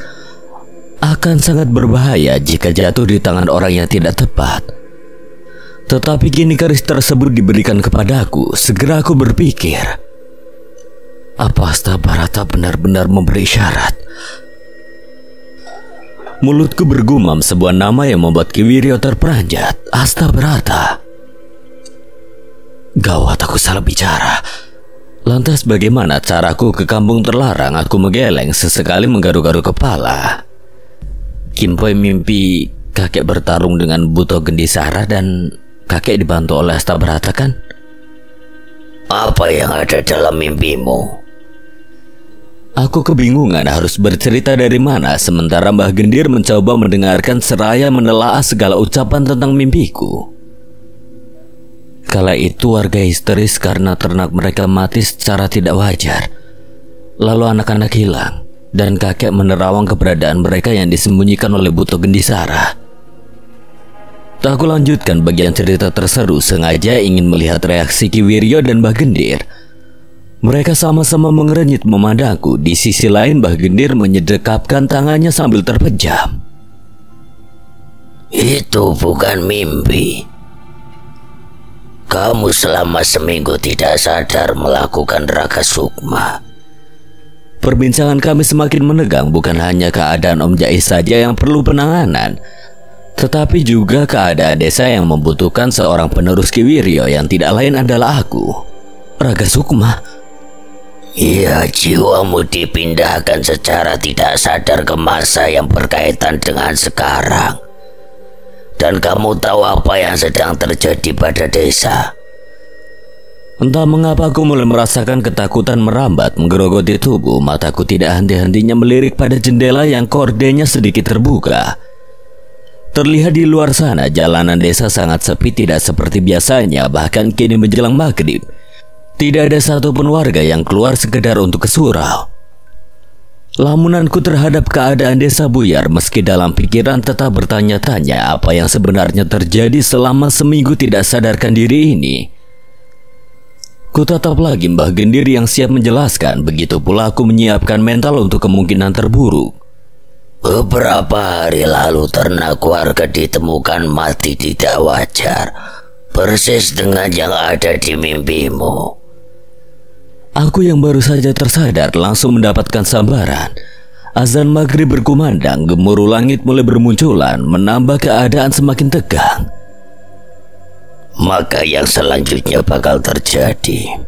Akan sangat berbahaya jika jatuh di tangan orang yang tidak tepat. Tetapi kini keris tersebut diberikan kepadaku. Segera aku berpikir, apa Astabrata benar-benar memberi isyarat? Mulutku bergumam sebuah nama yang membuat Ki Wiryo terperanjat. Astabrata. Gawat, aku salah bicara. Lantas bagaimana caraku ke kampung terlarang? Aku menggeleng, sesekali menggaru-garu kepala. Kinpoi mimpi kakek bertarung dengan Buto Gendisara dan kakek dibantu oleh Astabrata, kan? Apa yang ada dalam mimpimu? Aku kebingungan harus bercerita dari mana, sementara Mbah Gendir mencoba mendengarkan seraya menelaah segala ucapan tentang mimpiku. Kala itu warga histeris karena ternak mereka mati secara tidak wajar. Lalu anak-anak hilang, dan kakek menerawang keberadaan mereka yang disembunyikan oleh Buto Gendisara. Tak aku lanjutkan bagian cerita terseru, sengaja ingin melihat reaksi Ki Wiryo dan Mbah Gendir. Mereka sama-sama mengerenyit memandangku. Di sisi lain Mbah Gendir menyedekapkan tangannya sambil terpejam. Itu bukan mimpi. Kamu selama seminggu tidak sadar melakukan raga sukma. Perbincangan kami semakin menegang. Bukan hanya keadaan Om Jais saja yang perlu penanganan, tetapi juga keadaan desa yang membutuhkan seorang penerus Ki Wiryo yang tidak lain adalah aku. Raga sukma? Iya, jiwamu dipindahkan secara tidak sadar ke masa yang berkaitan dengan sekarang. Dan kamu tahu apa yang sedang terjadi pada desa? Entah mengapa aku mulai merasakan ketakutan merambat menggerogoti tubuh. Mataku tidak henti-hentinya melirik pada jendela yang kordennya sedikit terbuka. Terlihat di luar sana jalanan desa sangat sepi, tidak seperti biasanya. Bahkan kini menjelang maghrib, tidak ada satupun warga yang keluar sekedar untuk ke surau. Lamunanku terhadap keadaan desa buyar, meski dalam pikiran tetap bertanya-tanya apa yang sebenarnya terjadi selama seminggu tidak sadarkan diri ini. Ku tatap lagi Mbah Gendir yang siap menjelaskan. Begitu pula aku menyiapkan mental untuk kemungkinan terburuk. Beberapa hari lalu ternak warga ditemukan mati tidak wajar, persis dengan yang ada di mimpimu. Aku yang baru saja tersadar langsung mendapatkan sambaran. Azan maghrib berkumandang, gemuruh langit mulai bermunculan, menambah keadaan semakin tegang. Maka yang selanjutnya bakal terjadi.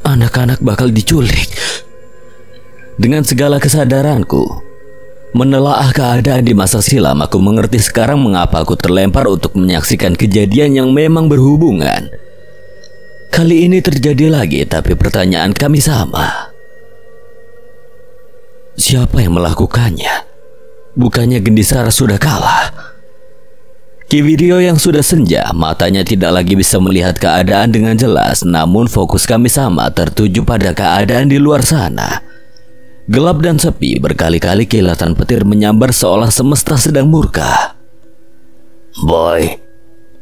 Anak-anak bakal diculik. Dengan segala kesadaranku menelaah keadaan di masa silam, aku mengerti sekarang mengapa aku terlempar untuk menyaksikan kejadian yang memang berhubungan. Kali ini terjadi lagi, tapi pertanyaan kami sama. Siapa yang melakukannya? Bukannya Gendisara sudah kalah? Ki Wiryo yang sudah senja, matanya tidak lagi bisa melihat keadaan dengan jelas, namun fokus kami sama tertuju pada keadaan di luar sana. Gelap dan sepi, berkali-kali kilatan petir menyambar seolah semesta sedang murka. Boy,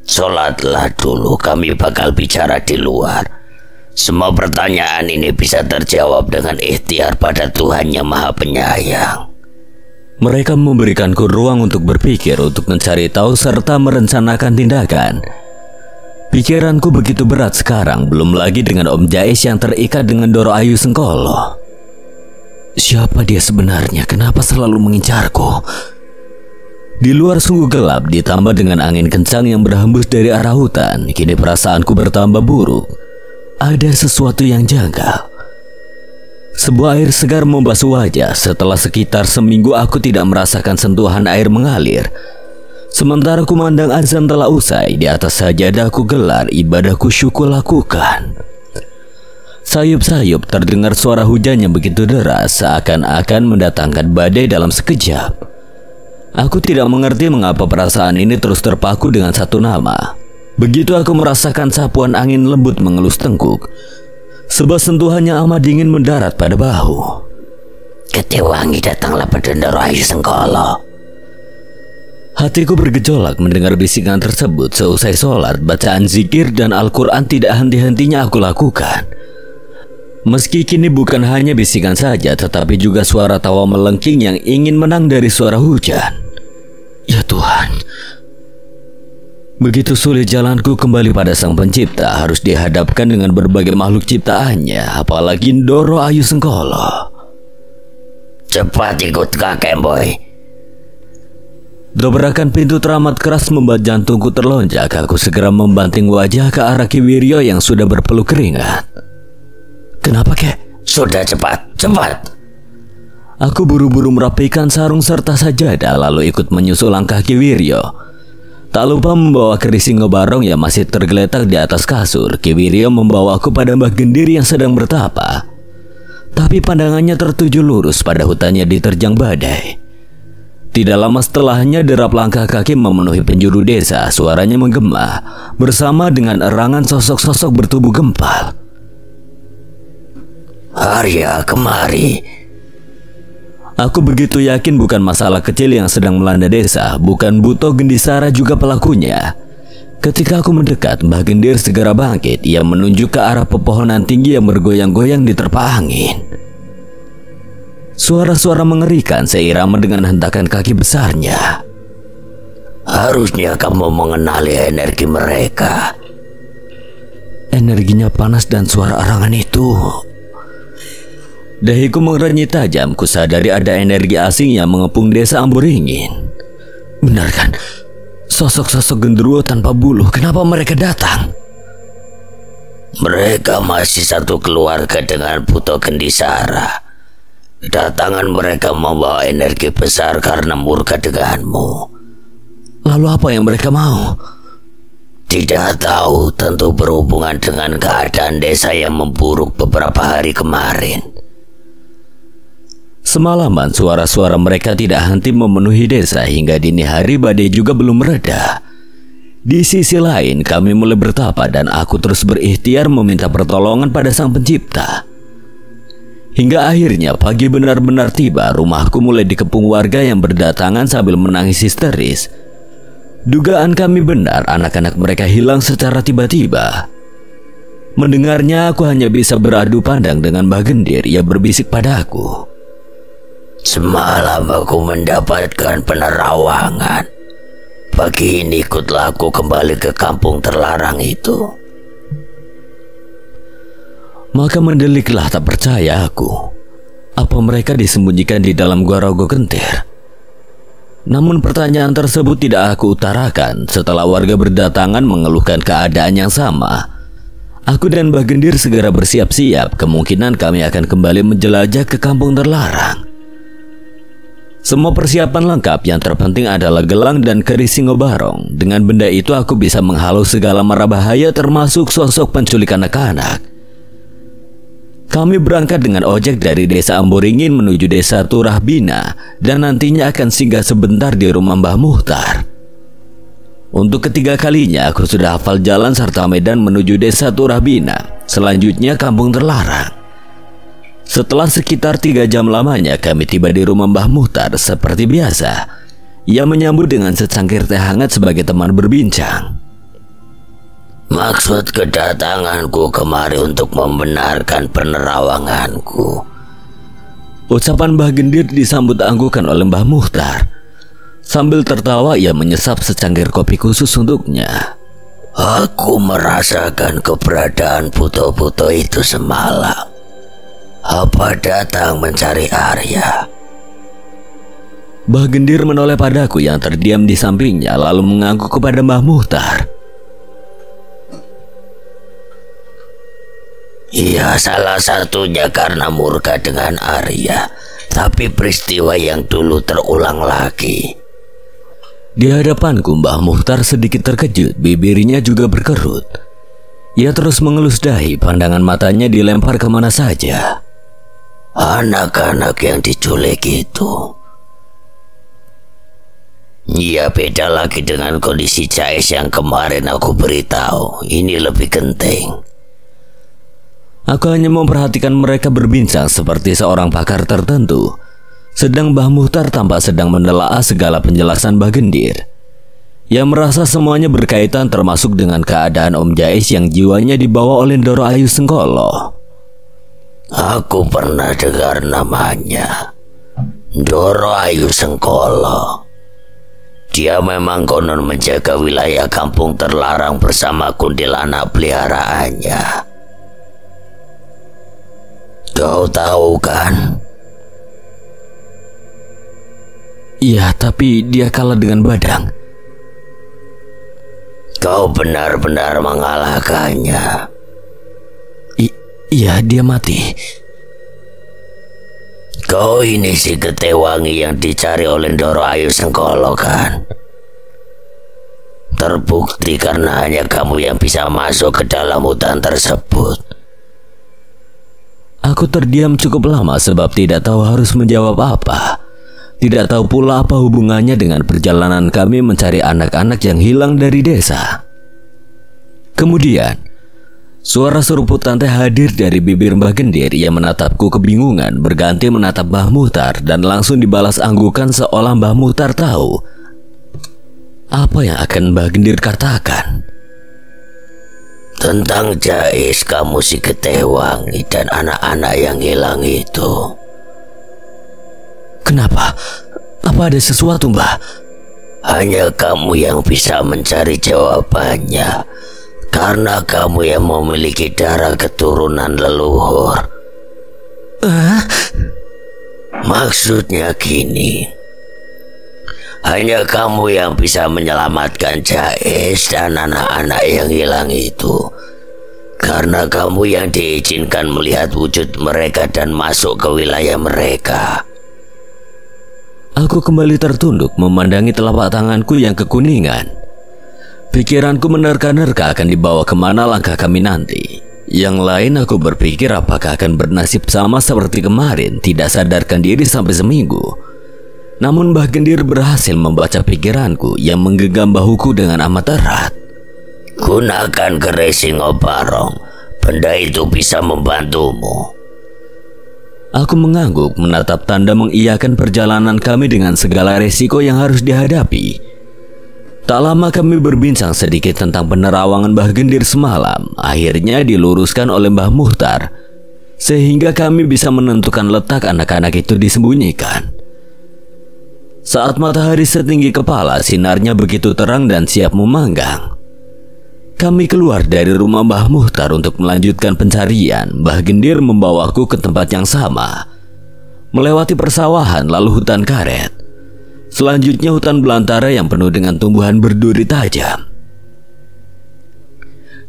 sholatlah dulu, kami bakal bicara di luar. Semua pertanyaan ini bisa terjawab dengan ikhtiar pada Tuhan yang Maha Penyayang. Mereka memberikanku ruang untuk berpikir, untuk mencari tahu serta merencanakan tindakan. Pikiranku begitu berat sekarang, belum lagi dengan Om Jais yang terikat dengan Doro Ayu Sengkolo. Siapa dia sebenarnya? Kenapa selalu mengincarku? Di luar sungguh gelap, ditambah dengan angin kencang yang berhembus dari arah hutan. Kini perasaanku bertambah buruk. Ada sesuatu yang janggal. Sebuah air segar membasuh wajah. Setelah sekitar seminggu aku tidak merasakan sentuhan air mengalir. Sementara kumandang azan telah usai, di atas sajadahku gelar ibadah khusyukku lakukan. Sayup-sayup terdengar suara hujan yang begitu deras, seakan-akan mendatangkan badai dalam sekejap. Aku tidak mengerti mengapa perasaan ini terus terpaku dengan satu nama. Begitu aku merasakan sapuan angin lembut mengelus tengkuk, sebuah sentuhannya amat dingin mendarat pada bahu. Ketewangi datanglah pada Doro Ayu Sengkolo. Hatiku bergejolak mendengar bisikan tersebut. Seusai sholat, bacaan zikir dan Al-Quran tidak henti-hentinya aku lakukan. Meski kini bukan hanya bisikan saja, tetapi juga suara tawa melengking yang ingin menang dari suara hujan. Ya Tuhan, begitu sulit jalanku kembali pada Sang Pencipta, harus dihadapkan dengan berbagai makhluk ciptaannya, apalagi Doro Ayu Sengkolo. Cepat ikut kakek, boy. Dobrakan pintu teramat keras membuat jantungku terlonjak. Aku segera membanting wajah ke arah Ki Wiryo yang sudah berpeluh keringat. Kenapa, kek? Sudah cepat. Aku buru-buru merapikan sarung serta sajadah, lalu ikut menyusul langkah Ki Wiryo. Tak lupa membawa keris Singobarong yang masih tergeletak di atas kasur. Ki Wiryo membawaku pada Mbah Gendir yang sedang bertapa. Tapi pandangannya tertuju lurus pada hutannya diterjang badai. Tidak lama setelahnya derap langkah kaki memenuhi penjuru desa. Suaranya menggema bersama dengan erangan sosok-sosok bertubuh gempal. Arya, kemari. Aku begitu yakin bukan masalah kecil yang sedang melanda desa. Bukan Buto Gendisara juga pelakunya. Ketika aku mendekat, Mbah Gendir segera bangkit. Ia menunjuk ke arah pepohonan tinggi yang bergoyang-goyang diterpa angin. Suara-suara mengerikan seirama dengan hentakan kaki besarnya. Harusnya kamu mengenali energi mereka. Energinya panas dan suara arangan itu. Dahiku mengerenyit tajam. Kusadari ada energi asing yang mengepung desa Amburingin. Benar kan? Sosok-sosok genderuwo tanpa buluh. Kenapa mereka datang? Mereka masih satu keluarga dengan Buto Gendisara. Kedatangan mereka membawa energi besar karena murka denganmu. Lalu apa yang mereka mau? Tidak tahu, tentu berhubungan dengan keadaan desa yang memburuk beberapa hari kemarin. Semalaman suara-suara mereka tidak henti memenuhi desa hingga dini hari badai juga belum mereda. Di sisi lain kami mulai bertapa dan aku terus berikhtiar meminta pertolongan pada Sang Pencipta. Hingga akhirnya pagi benar-benar tiba. Rumahku mulai dikepung warga yang berdatangan sambil menangis histeris. Dugaan kami benar, anak-anak mereka hilang secara tiba-tiba. Mendengarnya aku hanya bisa beradu pandang dengan Mbah Gendir. Ia berbisik padaku. Semalam aku mendapatkan penerawangan. Pagi ini ikutlah aku kembali ke kampung terlarang itu. Maka mendeliklah tak percaya aku. Apa mereka disembunyikan di dalam gua Rogo Gentir? Namun pertanyaan tersebut tidak aku utarakan. Setelah warga berdatangan mengeluhkan keadaan yang sama, aku dan Mbah Gendir segera bersiap-siap. Kemungkinan kami akan kembali menjelajah ke kampung terlarang. Semua persiapan lengkap. Yang terpenting adalah gelang dan keris Singobarong. Dengan benda itu aku bisa menghalau segala mara bahaya, termasuk sosok penculik anak-anak. Kami berangkat dengan ojek dari desa Amburingin menuju desa Turahbina dan nantinya akan singgah sebentar di rumah Mbah Muhtar. Untuk ketiga kalinya aku sudah hafal jalan serta medan menuju desa Turahbina, selanjutnya kampung terlarang. Setelah sekitar 3 jam lamanya kami tiba di rumah Mbah Muhtar. Seperti biasa, ia menyambut dengan secangkir teh hangat sebagai teman berbincang. Maksud kedatanganku kemari untuk membenarkan penerawanganku. Ucapan Mbah Gendir disambut anggukan oleh Mbah Muhtar. Sambil tertawa ia menyesap secangkir kopi khusus untuknya. Aku merasakan keberadaan buto-buto itu semalam. Apa datang mencari Arya? Mbah Gendir menoleh padaku yang terdiam di sampingnya lalu mengangguk kepada Mbah Muhtar. Iya, salah satunya karena murka dengan Arya. Tapi peristiwa yang dulu terulang lagi. Di hadapanku Mbah Muhtar sedikit terkejut, bibirnya juga berkerut. Ia terus mengelus dahi, pandangan matanya dilempar kemana saja. Anak-anak yang diculik itu. Iya, beda lagi dengan kondisi Jais yang kemarin aku beritahu. Ini lebih genting. Aku hanya memperhatikan mereka berbincang seperti seorang pakar tertentu. Sedang Mbah Muhtar tampak sedang menelaah segala penjelasan Mbah Gendir. Ia merasa semuanya berkaitan termasuk dengan keadaan Om Jais yang jiwanya dibawa oleh Ndoro Ayu Sengkolo. Aku pernah dengar namanya. Ndoro Ayu Sengkolo. Dia memang konon menjaga wilayah kampung terlarang bersama kuntilanak peliharaannya. Kau tahu kan? Iya, tapi dia kalah dengan Badang. Kau benar-benar mengalahkannya. Iya, dia mati. Kau ini si Getewangi yang dicari oleh Ndoro Ayu Sengkolo kan? Terbukti karena hanya kamu yang bisa masuk ke dalam hutan tersebut. Aku terdiam cukup lama sebab tidak tahu harus menjawab apa. Tidak tahu pula apa hubungannya dengan perjalanan kami mencari anak-anak yang hilang dari desa. Kemudian, suara seruputan teh hadir dari bibir Mbah Gendir yang menatapku kebingungan, berganti menatap Mbah Muhtar dan langsung dibalas anggukan seolah Mbah Muhtar tahu apa yang akan Mbah Gendir katakan. Tentang Jais, kamu si Getewangi dan anak-anak yang hilang itu. Kenapa? Apa ada sesuatu, Mbah? Hanya kamu yang bisa mencari jawabannya. Karena kamu yang memiliki darah keturunan leluhur. Maksudnya gini. Hanya kamu yang bisa menyelamatkan Jais dan anak-anak yang hilang itu. Karena kamu yang diizinkan melihat wujud mereka dan masuk ke wilayah mereka. Aku kembali tertunduk memandangi telapak tanganku yang kekuningan. Pikiranku menerka-nerka akan dibawa kemana langkah kami nanti. Yang lain aku berpikir apakah akan bernasib sama seperti kemarin, tidak sadarkan diri sampai seminggu. Namun Mbah Gendir berhasil membaca pikiranku yang menggenggam bahuku dengan amat erat. Gunakan keris Singobarong. Benda itu bisa membantumu. Aku mengangguk menatap tanda mengiyakan perjalanan kami dengan segala resiko yang harus dihadapi. Tak lama kami berbincang sedikit tentang penerawangan Mbah Gendir semalam. Akhirnya diluruskan oleh Mbah Muhtar, sehingga kami bisa menentukan letak anak-anak itu disembunyikan. Saat matahari setinggi kepala, sinarnya begitu terang dan siap memanggang. Kami keluar dari rumah Mbah Muhtar untuk melanjutkan pencarian. Mbah Gendir membawaku ke tempat yang sama, melewati persawahan lalu hutan karet. Selanjutnya hutan belantara yang penuh dengan tumbuhan berduri tajam.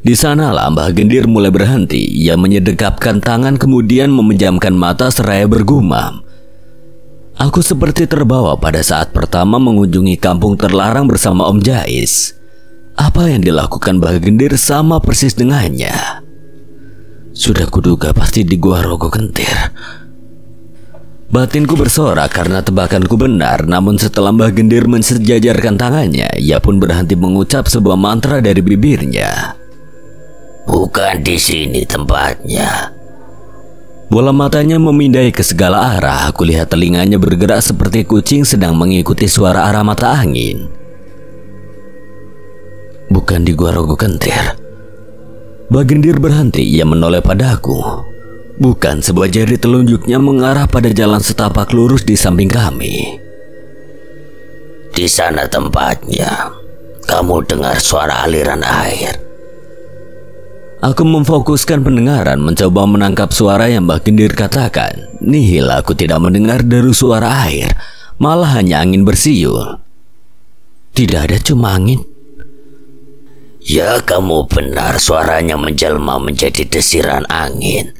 Di sanalah Mbah Gendir mulai berhenti. Ia menyedekapkan tangan kemudian memejamkan mata seraya bergumam. Aku seperti terbawa pada saat pertama mengunjungi kampung terlarang bersama Om Jais. Apa yang dilakukan Mbah Gendir sama persis dengannya. Sudah kuduga pasti di Gua Rogo Kentir. Batinku bersorak karena tebakanku benar. Namun setelah Mbah Gendir mensejajarkan tangannya, ia pun berhenti mengucap sebuah mantra dari bibirnya. Bukan di sini tempatnya. Bola matanya memindai ke segala arah. Aku lihat telinganya bergerak seperti kucing sedang mengikuti suara arah mata angin. Bukan di Gua Rogo Kentir. Mbah Gendir berhenti. Ia menoleh padaku. Bukan, sebuah jari telunjuknya mengarah pada jalan setapak lurus di samping kami. Di sana tempatnya. kamu dengar suara aliran air? Aku memfokuskan pendengaran mencoba menangkap suara yang Mbah Gendir katakan. Nihil, aku tidak mendengar deru suara air, malah hanya angin bersiul. Tidak ada, cuma angin. Ya, kamu benar, suaranya menjelma menjadi desiran angin.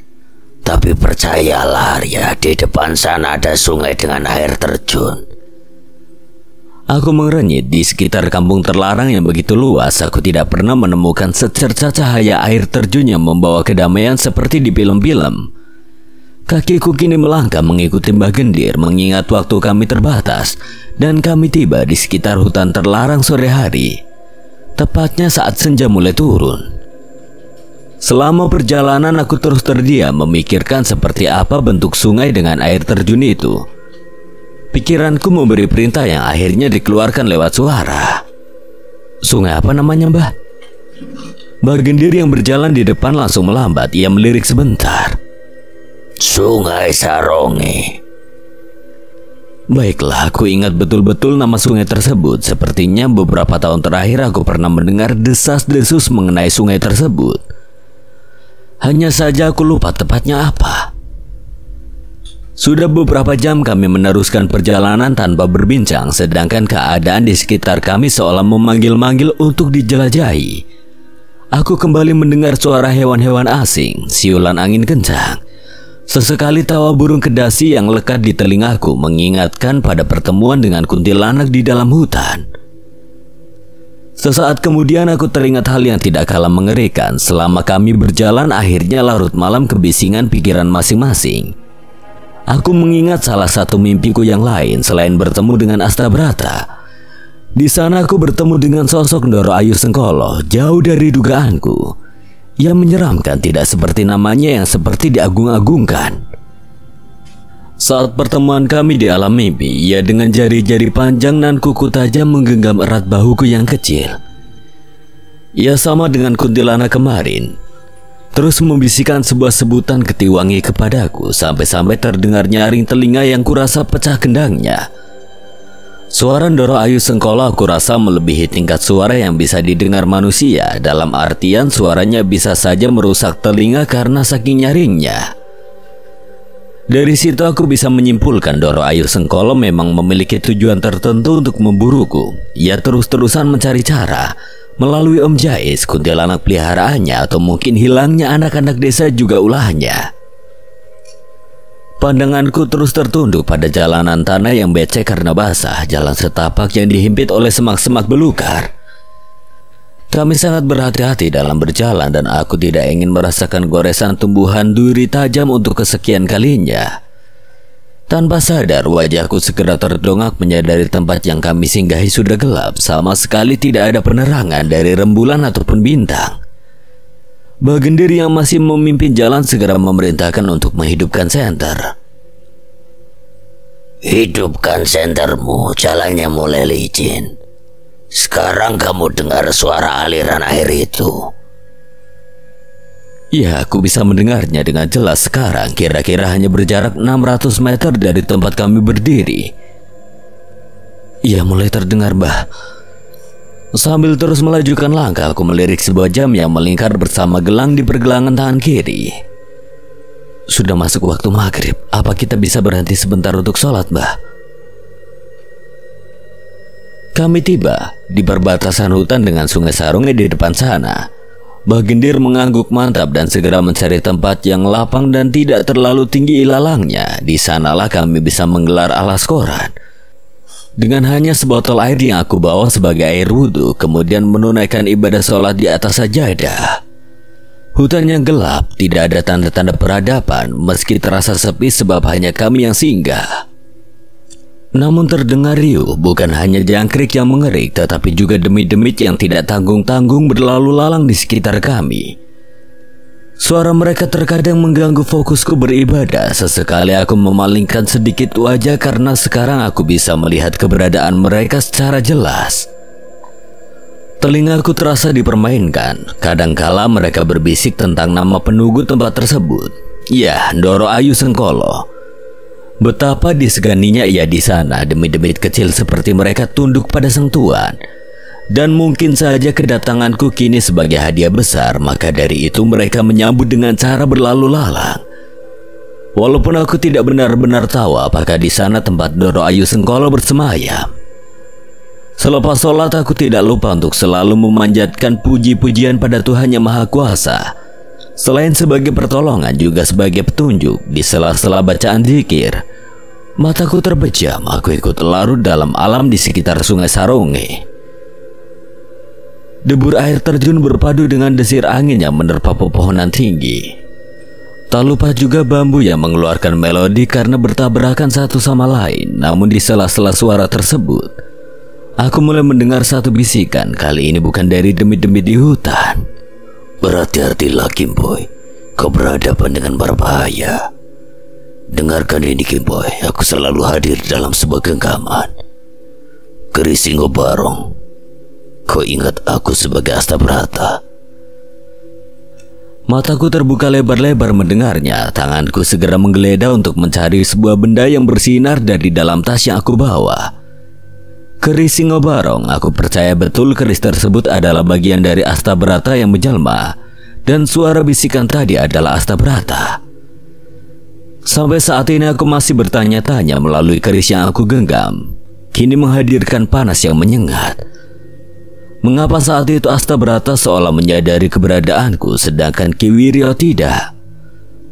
Tapi percayalah Arya, di depan sana ada sungai dengan air terjun. Aku mengerenyit. Di sekitar kampung terlarang yang begitu luas, aku tidak pernah menemukan secerca cahaya air terjun yang membawa kedamaian seperti di film-film. Kakiku kini melangkah mengikuti Mbah Gendir, mengingat waktu kami terbatas, dan kami tiba di sekitar hutan terlarang sore hari, tepatnya saat senja mulai turun. Selama perjalanan aku terus terdiam memikirkan seperti apa bentuk sungai dengan air terjun itu. Pikiranku memberi perintah yang akhirnya dikeluarkan lewat suara. Sungai apa namanya, Mbah? Mbah Gendir yang berjalan di depan langsung melambat. Ia melirik sebentar. Sungai Saronge. Baiklah, aku ingat betul-betul nama sungai tersebut. Sepertinya beberapa tahun terakhir aku pernah mendengar desas-desus mengenai sungai tersebut. Hanya saja aku lupa tepatnya apa. Sudah beberapa jam kami meneruskan perjalanan tanpa berbincang, sedangkan keadaan di sekitar kami seolah memanggil-manggil untuk dijelajahi. Aku kembali mendengar suara hewan-hewan asing, siulan angin kencang. Sesekali tawa burung kedasi yang lekat di telingaku mengingatkan pada pertemuan dengan kuntilanak di dalam hutan. Sesaat kemudian aku teringat hal yang tidak kalah mengerikan. Selama kami berjalan, akhirnya larut malam kebisingan pikiran masing-masing. Aku mengingat salah satu mimpiku yang lain selain bertemu dengan Astabrata. Di sana aku bertemu dengan sosok Ndoro Ayu Sengkolo, jauh dari dugaanku. Ia menyeramkan, tidak seperti namanya yang seperti diagung-agungkan. Saat pertemuan kami di alam mimpi, ia dengan jari-jari panjang dan kuku tajam menggenggam erat bahuku yang kecil. Ia sama dengan kuntilanak kemarin, terus membisikkan sebuah sebutan ketiwangi kepadaku, sampai-sampai terdengar nyaring telinga yang kurasa pecah kendangnya. Suara Ndoro Ayu Sengkolo aku rasa melebihi tingkat suara yang bisa didengar manusia, dalam artian suaranya bisa saja merusak telinga karena saking nyaringnya. Dari situ aku bisa menyimpulkan Ndoro Ayu Sengkolo memang memiliki tujuan tertentu untuk memburuku. Ia terus-terusan mencari cara melalui Om Jais, kuntilanak peliharaannya, atau mungkin hilangnya anak-anak desa juga ulahnya. Pandanganku terus tertunduk pada jalanan tanah yang becek karena basah, jalan setapak yang dihimpit oleh semak-semak belukar. Kami sangat berhati-hati dalam berjalan dan aku tidak ingin merasakan goresan tumbuhan duri tajam untuk kesekian kalinya. Tanpa sadar, wajahku segera terdongak menyadari tempat yang kami singgahi sudah gelap, sama sekali tidak ada penerangan dari rembulan ataupun bintang. Mbah Gendir yang masih memimpin jalan segera memerintahkan untuk menghidupkan senter. Hidupkan sentermu, jalannya mulai licin. Sekarang kamu dengar suara aliran air itu? Ya, aku bisa mendengarnya dengan jelas sekarang. Kira-kira hanya berjarak 600 meter dari tempat kami berdiri. Ya, mulai terdengar, Mbah. Sambil terus melajukan langkah, aku melirik sebuah jam yang melingkar bersama gelang di pergelangan tangan kiri. Sudah masuk waktu maghrib. Apa kita bisa berhenti sebentar untuk sholat, Mbah? Kami tiba di perbatasan hutan dengan Sungai Saronge di depan sana. Mbah Gendir mengangguk mantap dan segera mencari tempat yang lapang dan tidak terlalu tinggi ilalangnya. Di sanalah kami bisa menggelar alas koran. Dengan hanya sebotol air yang aku bawa sebagai air wudhu, kemudian menunaikan ibadah sholat di atas sajadah. Hutan yang gelap, tidak ada tanda-tanda peradaban, meski terasa sepi sebab hanya kami yang singgah. Namun terdengar riuh, bukan hanya jangkrik yang mengerik, tetapi juga demit-demit yang tidak tanggung-tanggung berlalu lalang di sekitar kami. Suara mereka terkadang mengganggu fokusku beribadah. Sesekali aku memalingkan sedikit wajah karena sekarang aku bisa melihat keberadaan mereka secara jelas. Telingaku terasa dipermainkan. Kadangkala mereka berbisik tentang nama penunggu tempat tersebut. Ya, Ndoro Ayu Sengkolo. Betapa diseganinya ia di sana. Demit-demit kecil seperti mereka tunduk pada sang tuan. Dan mungkin saja kedatanganku kini sebagai hadiah besar, maka dari itu mereka menyambut dengan cara berlalu lalang. Walaupun aku tidak benar-benar tahu apakah di sana tempat Doro Ayu Sengkolo bersemayam. Selepas sholat aku tidak lupa untuk selalu memanjatkan puji-pujian pada Tuhan Yang Maha Kuasa. Selain sebagai pertolongan juga sebagai petunjuk di sela-sela bacaan zikir. Mataku terpejam, aku ikut larut dalam alam di sekitar Sungai Saronge. Debur air terjun berpadu dengan desir angin yang menerpa pepohonan tinggi. Tak lupa juga bambu yang mengeluarkan melodi karena bertabrakan satu sama lain. Namun di sela-sela suara tersebut, aku mulai mendengar satu bisikan. Kali ini bukan dari demit-demit di hutan. Berhati-hatilah Kimboy, kau berhadapan dengan berbahaya. Dengarkan ini Kimboy, aku selalu hadir dalam sebuah genggaman. Keris Singobarong, kau ingat aku sebagai Astabrata? Mataku terbuka lebar-lebar mendengarnya. Tanganku segera menggeledah untuk mencari sebuah benda yang bersinar dari dalam tas yang aku bawa. Keris Singobarong, aku percaya betul keris tersebut adalah bagian dari Astabrata yang menjelma. Dan suara bisikan tadi adalah Astabrata. Sampai saat ini aku masih bertanya-tanya melalui keris yang aku genggam. Kini menghadirkan panas yang menyengat. Mengapa saat itu Astabrata seolah menyadari keberadaanku sedangkan Ki Wiryo tidak?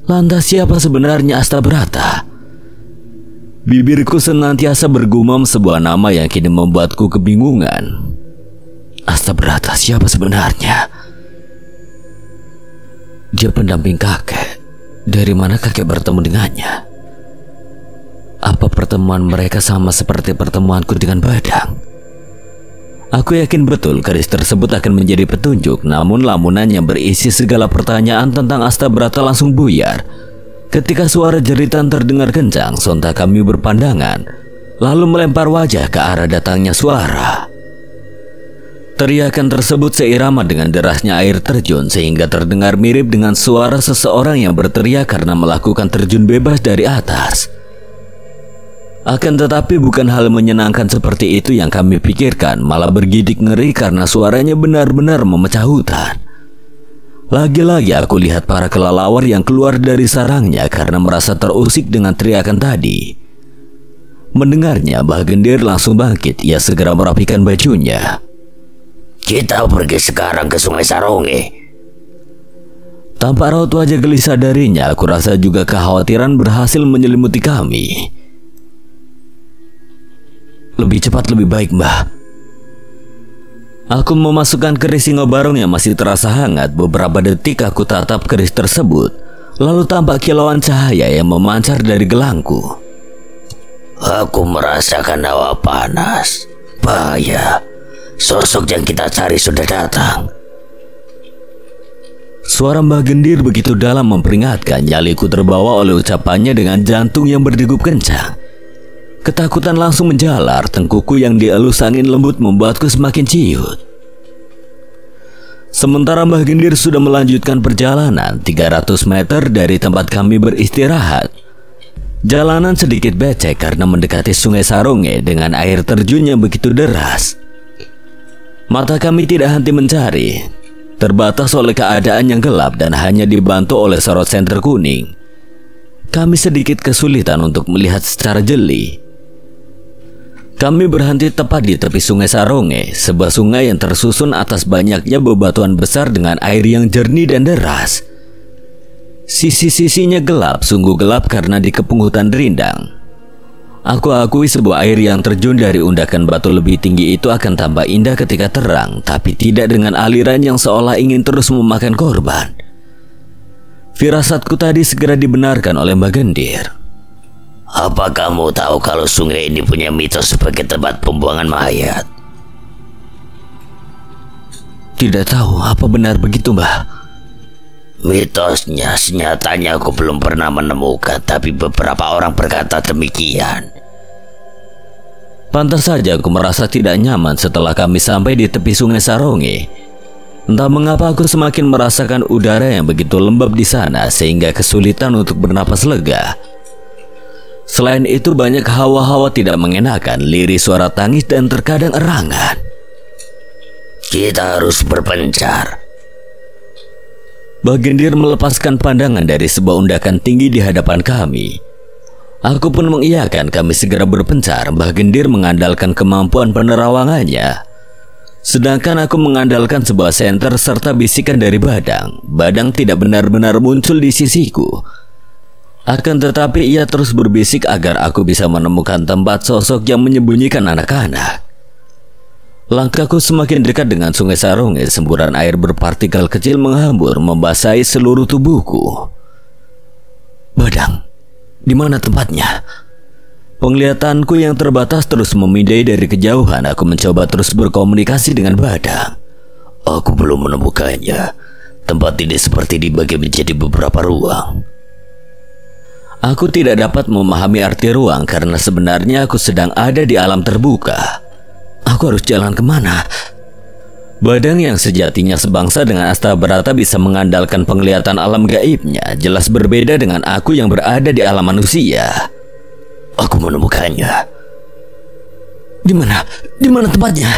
Lantas siapa sebenarnya Astabrata? Bibirku senantiasa bergumam sebuah nama yang kini membuatku kebingungan. Astabrata siapa sebenarnya? Dia pendamping kakek. Dari mana kakek bertemu dengannya? Apa pertemuan mereka sama seperti pertemuanku dengan Badang? Aku yakin betul keris tersebut akan menjadi petunjuk, namun lamunan yang berisi segala pertanyaan tentang Astabrata langsung buyar. Ketika suara jeritan terdengar kencang, sontak kami berpandangan, lalu melempar wajah ke arah datangnya suara. Teriakan tersebut seirama dengan derasnya air terjun sehingga terdengar mirip dengan suara seseorang yang berteriak karena melakukan terjun bebas dari atas. Akan tetapi bukan hal menyenangkan seperti itu yang kami pikirkan, malah bergidik ngeri karena suaranya benar-benar memecah hutan. Lagi-lagi aku lihat para kelelawar yang keluar dari sarangnya karena merasa terusik dengan teriakan tadi. Mendengarnya, Mbah Gendir langsung bangkit. Ia segera merapikan bajunya. Kita pergi sekarang ke Sungai Saronge. Tanpa raut wajah gelisah darinya, aku rasa juga kekhawatiran berhasil menyelimuti kami. Lebih cepat lebih baik, Mbah. Aku memasukkan keris Singobarong yang masih terasa hangat. Beberapa detik aku tatap keris tersebut. Lalu tampak kilauan cahaya yang memancar dari gelangku. Aku merasakan hawa panas. Bahaya. Sosok yang kita cari sudah datang. Suara Mbah Gendir begitu dalam memperingatkan. Nyaliku terbawa oleh ucapannya dengan jantung yang berdegup kencang. Ketakutan langsung menjalar. Tengkuku yang dielus angin lembut membuatku semakin ciut. Sementara Mbah Gendir sudah melanjutkan perjalanan 300 meter dari tempat kami beristirahat. Jalanan sedikit becek karena mendekati Sungai Saronge dengan air terjun yang begitu deras. Mata kami tidak henti mencari. Terbatas oleh keadaan yang gelap dan hanya dibantu oleh sorot senter kuning. Kami sedikit kesulitan untuk melihat secara jeli. Kami berhenti tepat di tepi Sungai Saronge, sebuah sungai yang tersusun atas banyaknya bebatuan besar dengan air yang jernih dan deras. Sisi-sisinya gelap, sungguh gelap karena dikepung hutan rindang. Aku akui sebuah air yang terjun dari undakan batu lebih tinggi itu akan tambah indah ketika terang, tapi tidak dengan aliran yang seolah ingin terus memakan korban. Firasatku tadi segera dibenarkan oleh Mbah Gendir. Apa kamu tahu kalau sungai ini punya mitos sebagai tempat pembuangan mayat? Tidak tahu, apa benar begitu, Mbah? Mitosnya, senyatanya aku belum pernah menemukan, tapi beberapa orang berkata demikian. Pantas saja aku merasa tidak nyaman setelah kami sampai di tepi Sungai Saronge. Entah mengapa aku semakin merasakan udara yang begitu lembab di sana sehingga kesulitan untuk bernapas lega. Selain itu banyak hawa-hawa tidak mengenakan, lirih suara tangis dan terkadang erangan. Kita harus berpencar. Bagindir melepaskan pandangan dari sebuah undakan tinggi di hadapan kami. Aku pun mengiyakan kami segera berpencar. Bagindir mengandalkan kemampuan penerawangannya, sedangkan aku mengandalkan sebuah senter serta bisikan dari Badang. Badang tidak benar-benar muncul di sisiku. Akan tetapi ia terus berbisik agar aku bisa menemukan tempat sosok yang menyembunyikan anak-anak. Langkahku semakin dekat dengan Sungai Saronge. Semburan air berpartikel kecil menghambur membasahi seluruh tubuhku. Badang, di mana tempatnya? Penglihatanku yang terbatas terus memindai dari kejauhan. Aku mencoba terus berkomunikasi dengan Badang. Aku belum menemukannya. Tempat ini seperti dibagi menjadi beberapa ruang. Aku tidak dapat memahami arti ruang karena sebenarnya aku sedang ada di alam terbuka. Aku harus jalan kemana? Badang yang sejatinya sebangsa dengan Astabrata bisa mengandalkan penglihatan alam gaibnya, jelas berbeda dengan aku yang berada di alam manusia. Aku menemukannya. Di mana? Di mana tempatnya?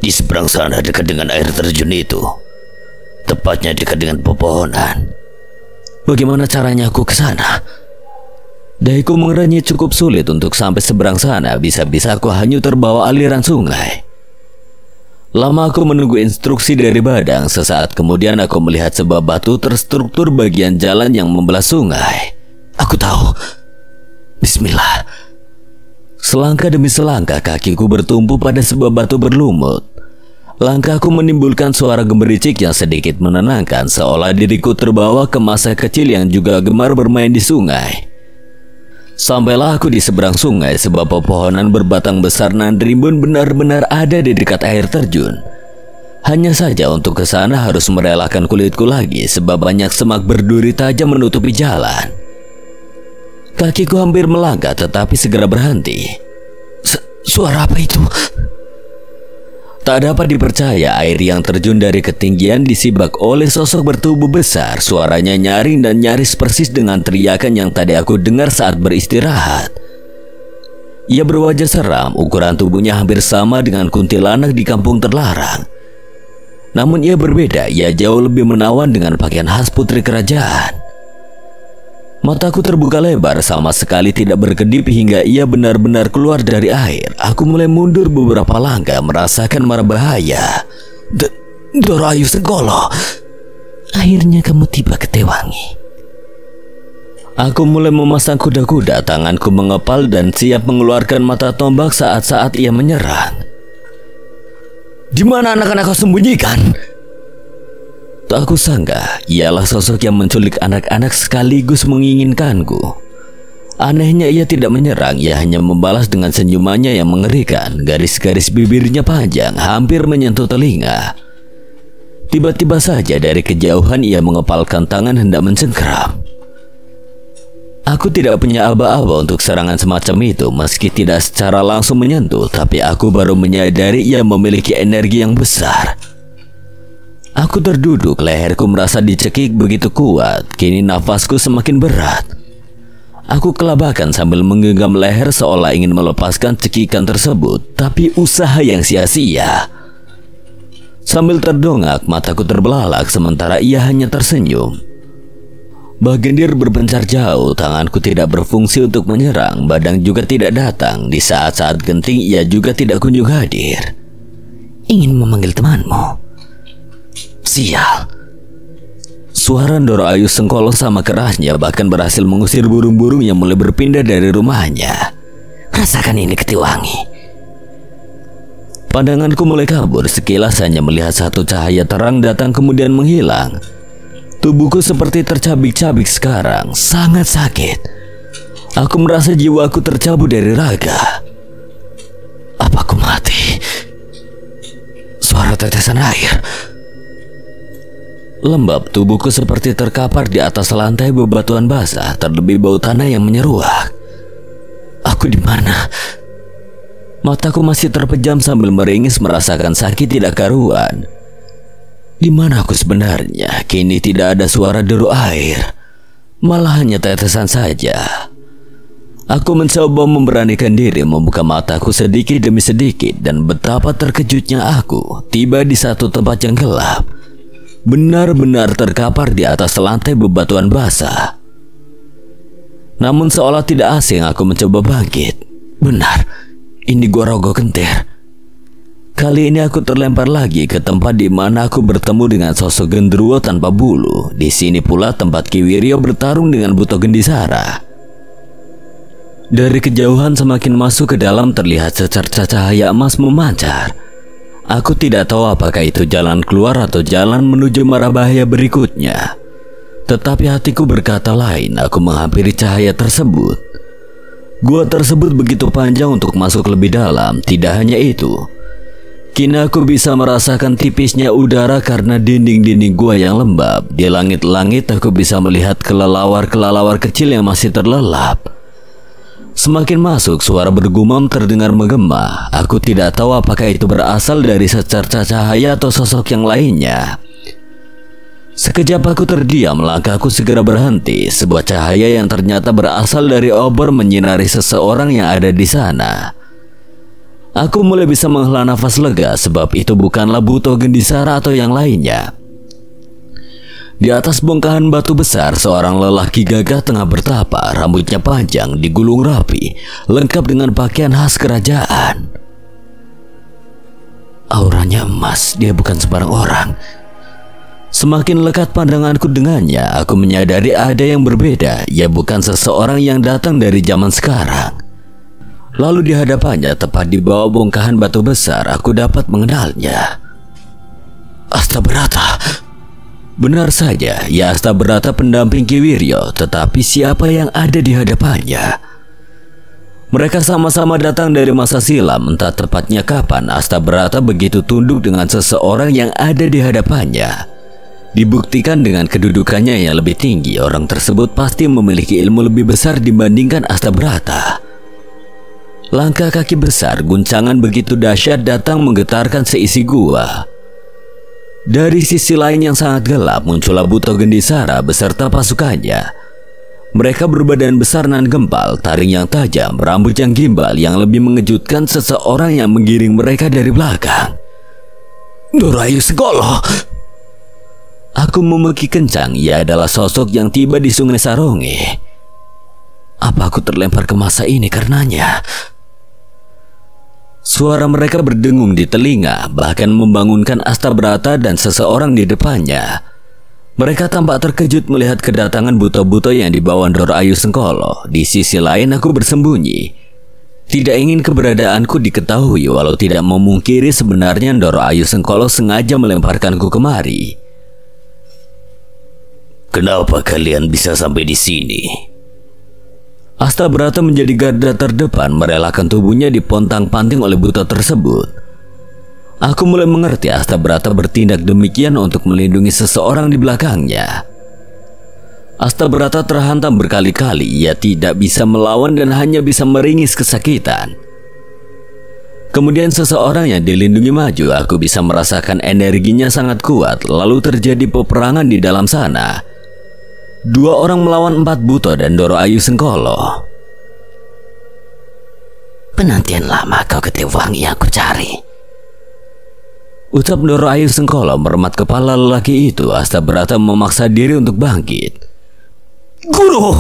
Di seberang sana dekat dengan air terjun itu. Tepatnya dekat dengan pepohonan. Bagaimana caranya aku ke sana? Dahiku mengerenyi cukup sulit untuk sampai seberang sana. Bisa-bisa aku hanyut terbawa aliran sungai. Lama aku menunggu instruksi dari Badang. Sesaat kemudian aku melihat sebuah batu terstruktur bagian jalan yang membelah sungai. Aku tahu. Bismillah. Selangkah demi selangkah kakiku bertumpu pada sebuah batu berlumut. Langkahku menimbulkan suara gemericik yang sedikit menenangkan, seolah diriku terbawa ke masa kecil yang juga gemar bermain di sungai. Sampailah aku di seberang sungai. Sebuah pepohonan berbatang besar nan rimbun benar-benar ada di dekat air terjun. Hanya saja untuk ke sana harus merelakan kulitku lagi, sebab banyak semak berduri tajam menutupi jalan. Kakiku hampir melangkah tetapi segera berhenti. Suara apa itu? Tak dapat dipercaya, air yang terjun dari ketinggian disibak oleh sosok bertubuh besar. Suaranya nyaring dan nyaris persis dengan teriakan yang tadi aku dengar saat beristirahat. Ia berwajah seram, ukuran tubuhnya hampir sama dengan kuntilanak di kampung terlarang. Namun ia berbeda, ia jauh lebih menawan dengan pakaian khas putri kerajaan. Mataku terbuka lebar, sama sekali tidak berkedip hingga ia benar-benar keluar dari air. Aku mulai mundur beberapa langkah, merasakan mara bahaya. Doro Ayu Senggolo, akhirnya kamu tiba ke Tewangi. Aku mulai memasang kuda-kuda, tanganku mengepal dan siap mengeluarkan mata tombak saat-saat ia menyerang. Di mana anak-anak kau sembunyikan? Tak aku sangka, ialah sosok yang menculik anak-anak sekaligus menginginkanku. Anehnya ia tidak menyerang, ia hanya membalas dengan senyumannya yang mengerikan. Garis-garis bibirnya panjang, hampir menyentuh telinga. Tiba-tiba saja dari kejauhan ia mengepalkan tangan hendak mencengkeram. Aku tidak punya aba-aba untuk serangan semacam itu, meski tidak secara langsung menyentuh, tapi aku baru menyadari ia memiliki energi yang besar. Aku terduduk, leherku merasa dicekik begitu kuat. Kini nafasku semakin berat. Aku kelabakan sambil menggenggam leher seolah ingin melepaskan cekikan tersebut, tapi usaha yang sia-sia. Sambil terdongak, mataku terbelalak sementara ia hanya tersenyum. Bagindir berpencar jauh, tanganku tidak berfungsi untuk menyerang. Badang juga tidak datang. Di saat-saat genting ia juga tidak kunjung hadir. Ingin memanggil temanmu? Sial. Suara Doro Ayu Senggolo sama kerasnya bahkan berhasil mengusir burung-burung yang mulai berpindah dari rumahnya. Rasakan ini, Ketiwangi. Pandanganku mulai kabur, sekilas hanya melihat satu cahaya terang datang kemudian menghilang. Tubuhku seperti tercabik-cabik sekarang, sangat sakit. Aku merasa jiwaku tercabut dari raga. Apa aku mati? Suara tetesan air. Lembab, tubuhku seperti terkapar di atas lantai bebatuan basah, terlebih bau tanah yang menyeruak. Aku di mana? Mataku masih terpejam sambil meringis merasakan sakit tidak karuan. Di mana aku sebenarnya? Kini tidak ada suara deru air, malah hanya tetesan saja. Aku mencoba memberanikan diri membuka mataku sedikit demi sedikit, dan betapa terkejutnya aku tiba di satu tempat yang gelap, benar-benar terkapar di atas lantai bebatuan basah. Namun seolah tidak asing aku mencoba bangkit. Benar, ini gua Rogo Kentir. Kali ini aku terlempar lagi ke tempat di mana aku bertemu dengan sosok genderuwo tanpa bulu. Di sini pula tempat Ki Wiryo bertarung dengan Buto Gendisara. Dari kejauhan semakin masuk ke dalam terlihat secerca cahaya emas memancar. Aku tidak tahu apakah itu jalan keluar atau jalan menuju mara bahaya berikutnya. Tetapi hatiku berkata lain, aku menghampiri cahaya tersebut. Gua tersebut begitu panjang untuk masuk lebih dalam. Tidak hanya itu, kini aku bisa merasakan tipisnya udara karena dinding-dinding gua yang lembab. Di langit-langit aku bisa melihat kelelawar-kelelawar kecil yang masih terlelap. Semakin masuk, suara bergumam terdengar menggema. Aku tidak tahu apakah itu berasal dari secerca cahaya atau sosok yang lainnya. Sekejap aku terdiam, langkahku segera berhenti. Sebuah cahaya yang ternyata berasal dari obor menyinari seseorang yang ada di sana. Aku mulai bisa menghela nafas lega, sebab itu bukanlah Buto Gendisara atau yang lainnya. Di atas bongkahan batu besar, seorang lelaki gagah tengah bertapa. Rambutnya panjang, digulung rapi, lengkap dengan pakaian khas kerajaan. Auranya emas, dia bukan sembarang orang. Semakin lekat pandanganku dengannya, aku menyadari ada yang berbeda. Ia bukan seseorang yang datang dari zaman sekarang. Lalu di hadapannya, tepat di bawah bongkahan batu besar, aku dapat mengenalnya. Astabrata. Benar saja, ya Astabrata pendamping Ki Wiryo. Tetapi siapa yang ada di hadapannya? Mereka sama-sama datang dari masa silam. Entah tepatnya kapan Astabrata begitu tunduk dengan seseorang yang ada di hadapannya. Dibuktikan dengan kedudukannya yang lebih tinggi, orang tersebut pasti memiliki ilmu lebih besar dibandingkan Astabrata. Langkah kaki besar, guncangan begitu dahsyat datang menggetarkan seisi gua. Dari sisi lain yang sangat gelap muncullah Buto Gendisara beserta pasukannya. Mereka berbadan besar nan gempal, taring yang tajam, rambut yang gimbal yang lebih mengejutkan seseorang yang menggiring mereka dari belakang. Ndoro Ayu Sengkolo! Aku memeki kencang, ia adalah sosok yang tiba di Sungai Saronge. Apa aku terlempar ke masa ini karenanya? Suara mereka berdengung di telinga, bahkan membangunkan Astabrata dan seseorang di depannya. Mereka tampak terkejut melihat kedatangan Buto-Buto yang dibawa Ndoro Ayu Sengkolo. Di sisi lain aku bersembunyi. Tidak ingin keberadaanku diketahui, walau tidak memungkiri sebenarnya Ndoro Ayu Sengkolo sengaja melemparkanku kemari. Kenapa kalian bisa sampai di sini? Astabrata menjadi garda terdepan, merelakan tubuhnya dipontang-panting oleh Buto tersebut. Aku mulai mengerti Astabrata bertindak demikian untuk melindungi seseorang di belakangnya. Astabrata terhantam berkali-kali, ia tidak bisa melawan dan hanya bisa meringis kesakitan. Kemudian seseorang yang dilindungi maju, aku bisa merasakan energinya sangat kuat, lalu terjadi peperangan di dalam sana. 2 orang melawan 4 Buto dan Ndoro Ayu Sengkolo. Penantian lama kau Ketewangi yang aku cari, ucap Ndoro Ayu Sengkolo meremat kepala lelaki itu. Astabrata memaksa diri untuk bangkit. Guru!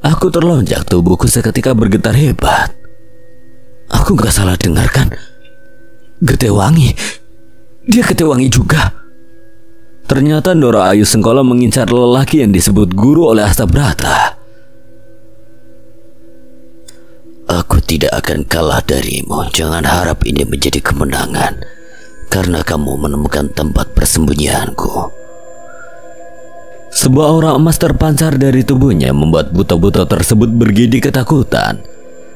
Aku terlonjak, tubuhku seketika bergetar hebat. Aku gak salah dengar kan? Ketewangi. Dia Ketewangi juga. Ternyata Ndoro Ayu Sengkolo mengincar lelaki yang disebut guru oleh Astabrata. Aku tidak akan kalah darimu. Jangan harap ini menjadi kemenangan, karena kamu menemukan tempat persembunyianku. Sebuah aura emas terpancar dari tubuhnya, membuat Buto-Buto tersebut bergidik ketakutan.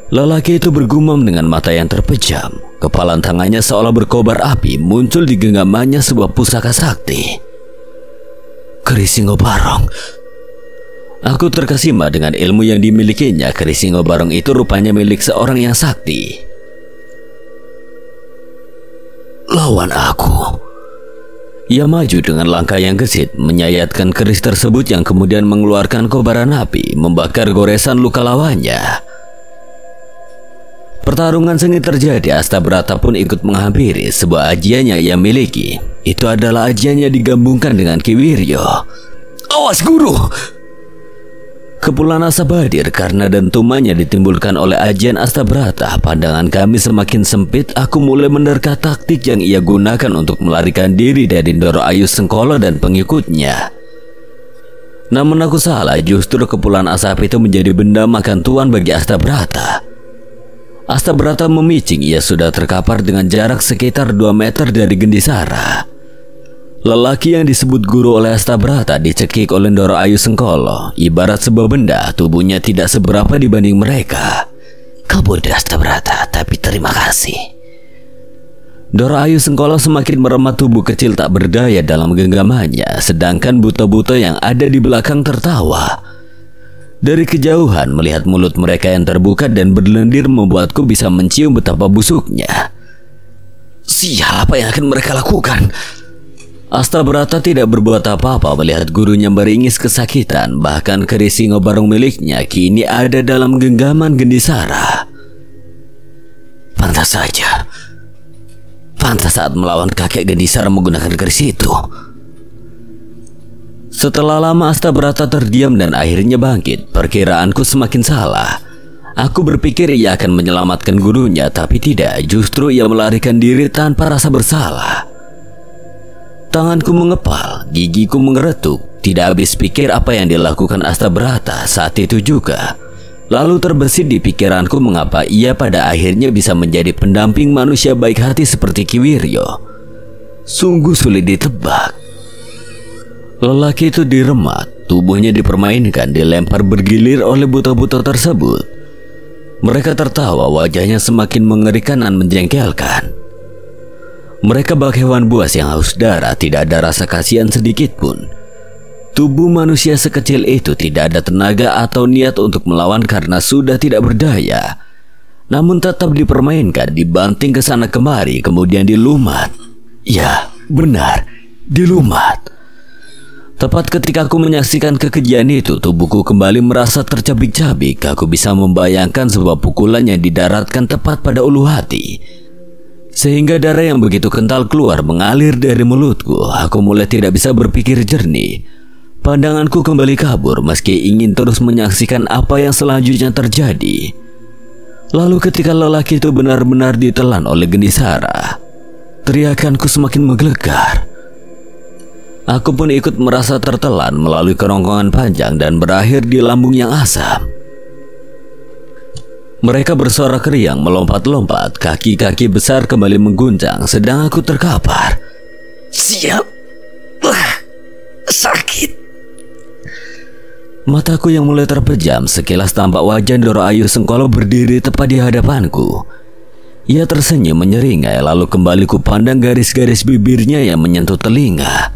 Lelaki itu bergumam dengan mata yang terpejam. Kepalan tangannya seolah berkobar api. Muncul di genggamannya sebuah pusaka sakti. Kerisingo Barong. Aku terkesima dengan ilmu yang dimilikinya. Kerisingo Barong itu rupanya milik seorang yang sakti. Lawan aku. Ia maju dengan langkah yang gesit, menyayatkan keris tersebut yang kemudian mengeluarkan kobaran api, membakar goresan luka lawannya. Pertarungan sengit terjadi. Astabrata pun ikut menghampiri sebuah ajian yang ia miliki. Itu adalah ajian yang digabungkan dengan Ki Wiryo. Awas guru! Kepulan asap hadir karena dentumannya ditimbulkan oleh ajian Astabrata. Pandangan kami semakin sempit. Aku mulai menerka taktik yang ia gunakan untuk melarikan diri dari Ndoro Ayu Sengkolo dan pengikutnya. Namun aku salah, justru kepulan asap itu menjadi benda makan tuan bagi Astabrata. Astabrata memicing. Ia sudah terkapar dengan jarak sekitar 2 meter dari Gendhisara. Lelaki yang disebut guru oleh Astabrata dicekik oleh Ndoro Ayu Sengkolo. Ibarat sebuah benda, tubuhnya tidak seberapa dibanding mereka. Kau bodoh Astabrata, tapi terima kasih. Ndoro Ayu Sengkolo semakin meremat, tubuh kecil tak berdaya dalam genggamannya, sedangkan buta-buta yang ada di belakang tertawa. Dari kejauhan melihat mulut mereka yang terbuka dan berlendir membuatku bisa mencium betapa busuknya. Sial, apa yang akan mereka lakukan? Astabrata tidak berbuat apa-apa melihat gurunya meringis kesakitan. Bahkan keris Singo Barong miliknya kini ada dalam genggaman Gendhisara. Pantas saja. Pantas saat melawan kakek Gendhisara menggunakan keris itu. Setelah lama Astabrata terdiam dan akhirnya bangkit. Perkiraanku semakin salah. Aku berpikir ia akan menyelamatkan gurunya, tapi tidak. Justru ia melarikan diri tanpa rasa bersalah. Tanganku mengepal, gigiku mengeretuk. Tidak habis pikir apa yang dilakukan Astabrata saat itu juga. Lalu terbesit di pikiranku mengapa ia pada akhirnya bisa menjadi pendamping manusia baik hati seperti Ki Wiryo. Sungguh sulit ditebak. Lelaki itu diremat, tubuhnya dipermainkan, dilempar bergilir oleh buta-buta tersebut. Mereka tertawa, wajahnya semakin mengerikan dan menjengkelkan. Mereka bak hewan buas yang haus darah, tidak ada rasa kasihan sedikit pun. Tubuh manusia sekecil itu tidak ada tenaga atau niat untuk melawan karena sudah tidak berdaya. Namun tetap dipermainkan, dibanting ke sana kemari, kemudian dilumat. Ya, benar, dilumat. Tepat ketika aku menyaksikan kekejian itu, tubuhku kembali merasa tercabik-cabik. Aku bisa membayangkan sebuah pukulan yang didaratkan tepat pada ulu hati, sehingga darah yang begitu kental keluar mengalir dari mulutku. Aku mulai tidak bisa berpikir jernih. Pandanganku kembali kabur meski ingin terus menyaksikan apa yang selanjutnya terjadi. Lalu ketika lelaki itu benar-benar ditelan oleh Gendhisara, teriakanku semakin menggelegar. Aku pun ikut merasa tertelan melalui kerongkongan panjang dan berakhir di lambung yang asam. Mereka bersorak riang, melompat-lompat, kaki-kaki besar kembali mengguncang, sedang aku terkapar. Siap. Wah, sakit. Mataku yang mulai terpejam, sekilas tampak wajah Ndoro Ayu Sengkolo berdiri tepat di hadapanku. Ia tersenyum menyeringai, lalu kembali kupandang garis-garis bibirnya yang menyentuh telinga.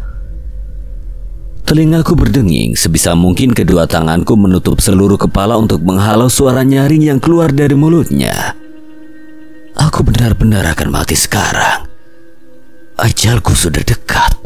Telingaku berdenging, sebisa mungkin kedua tanganku menutup seluruh kepala untuk menghalau suara nyaring yang keluar dari mulutnya. Aku benar-benar akan mati sekarang. Ajalku sudah dekat.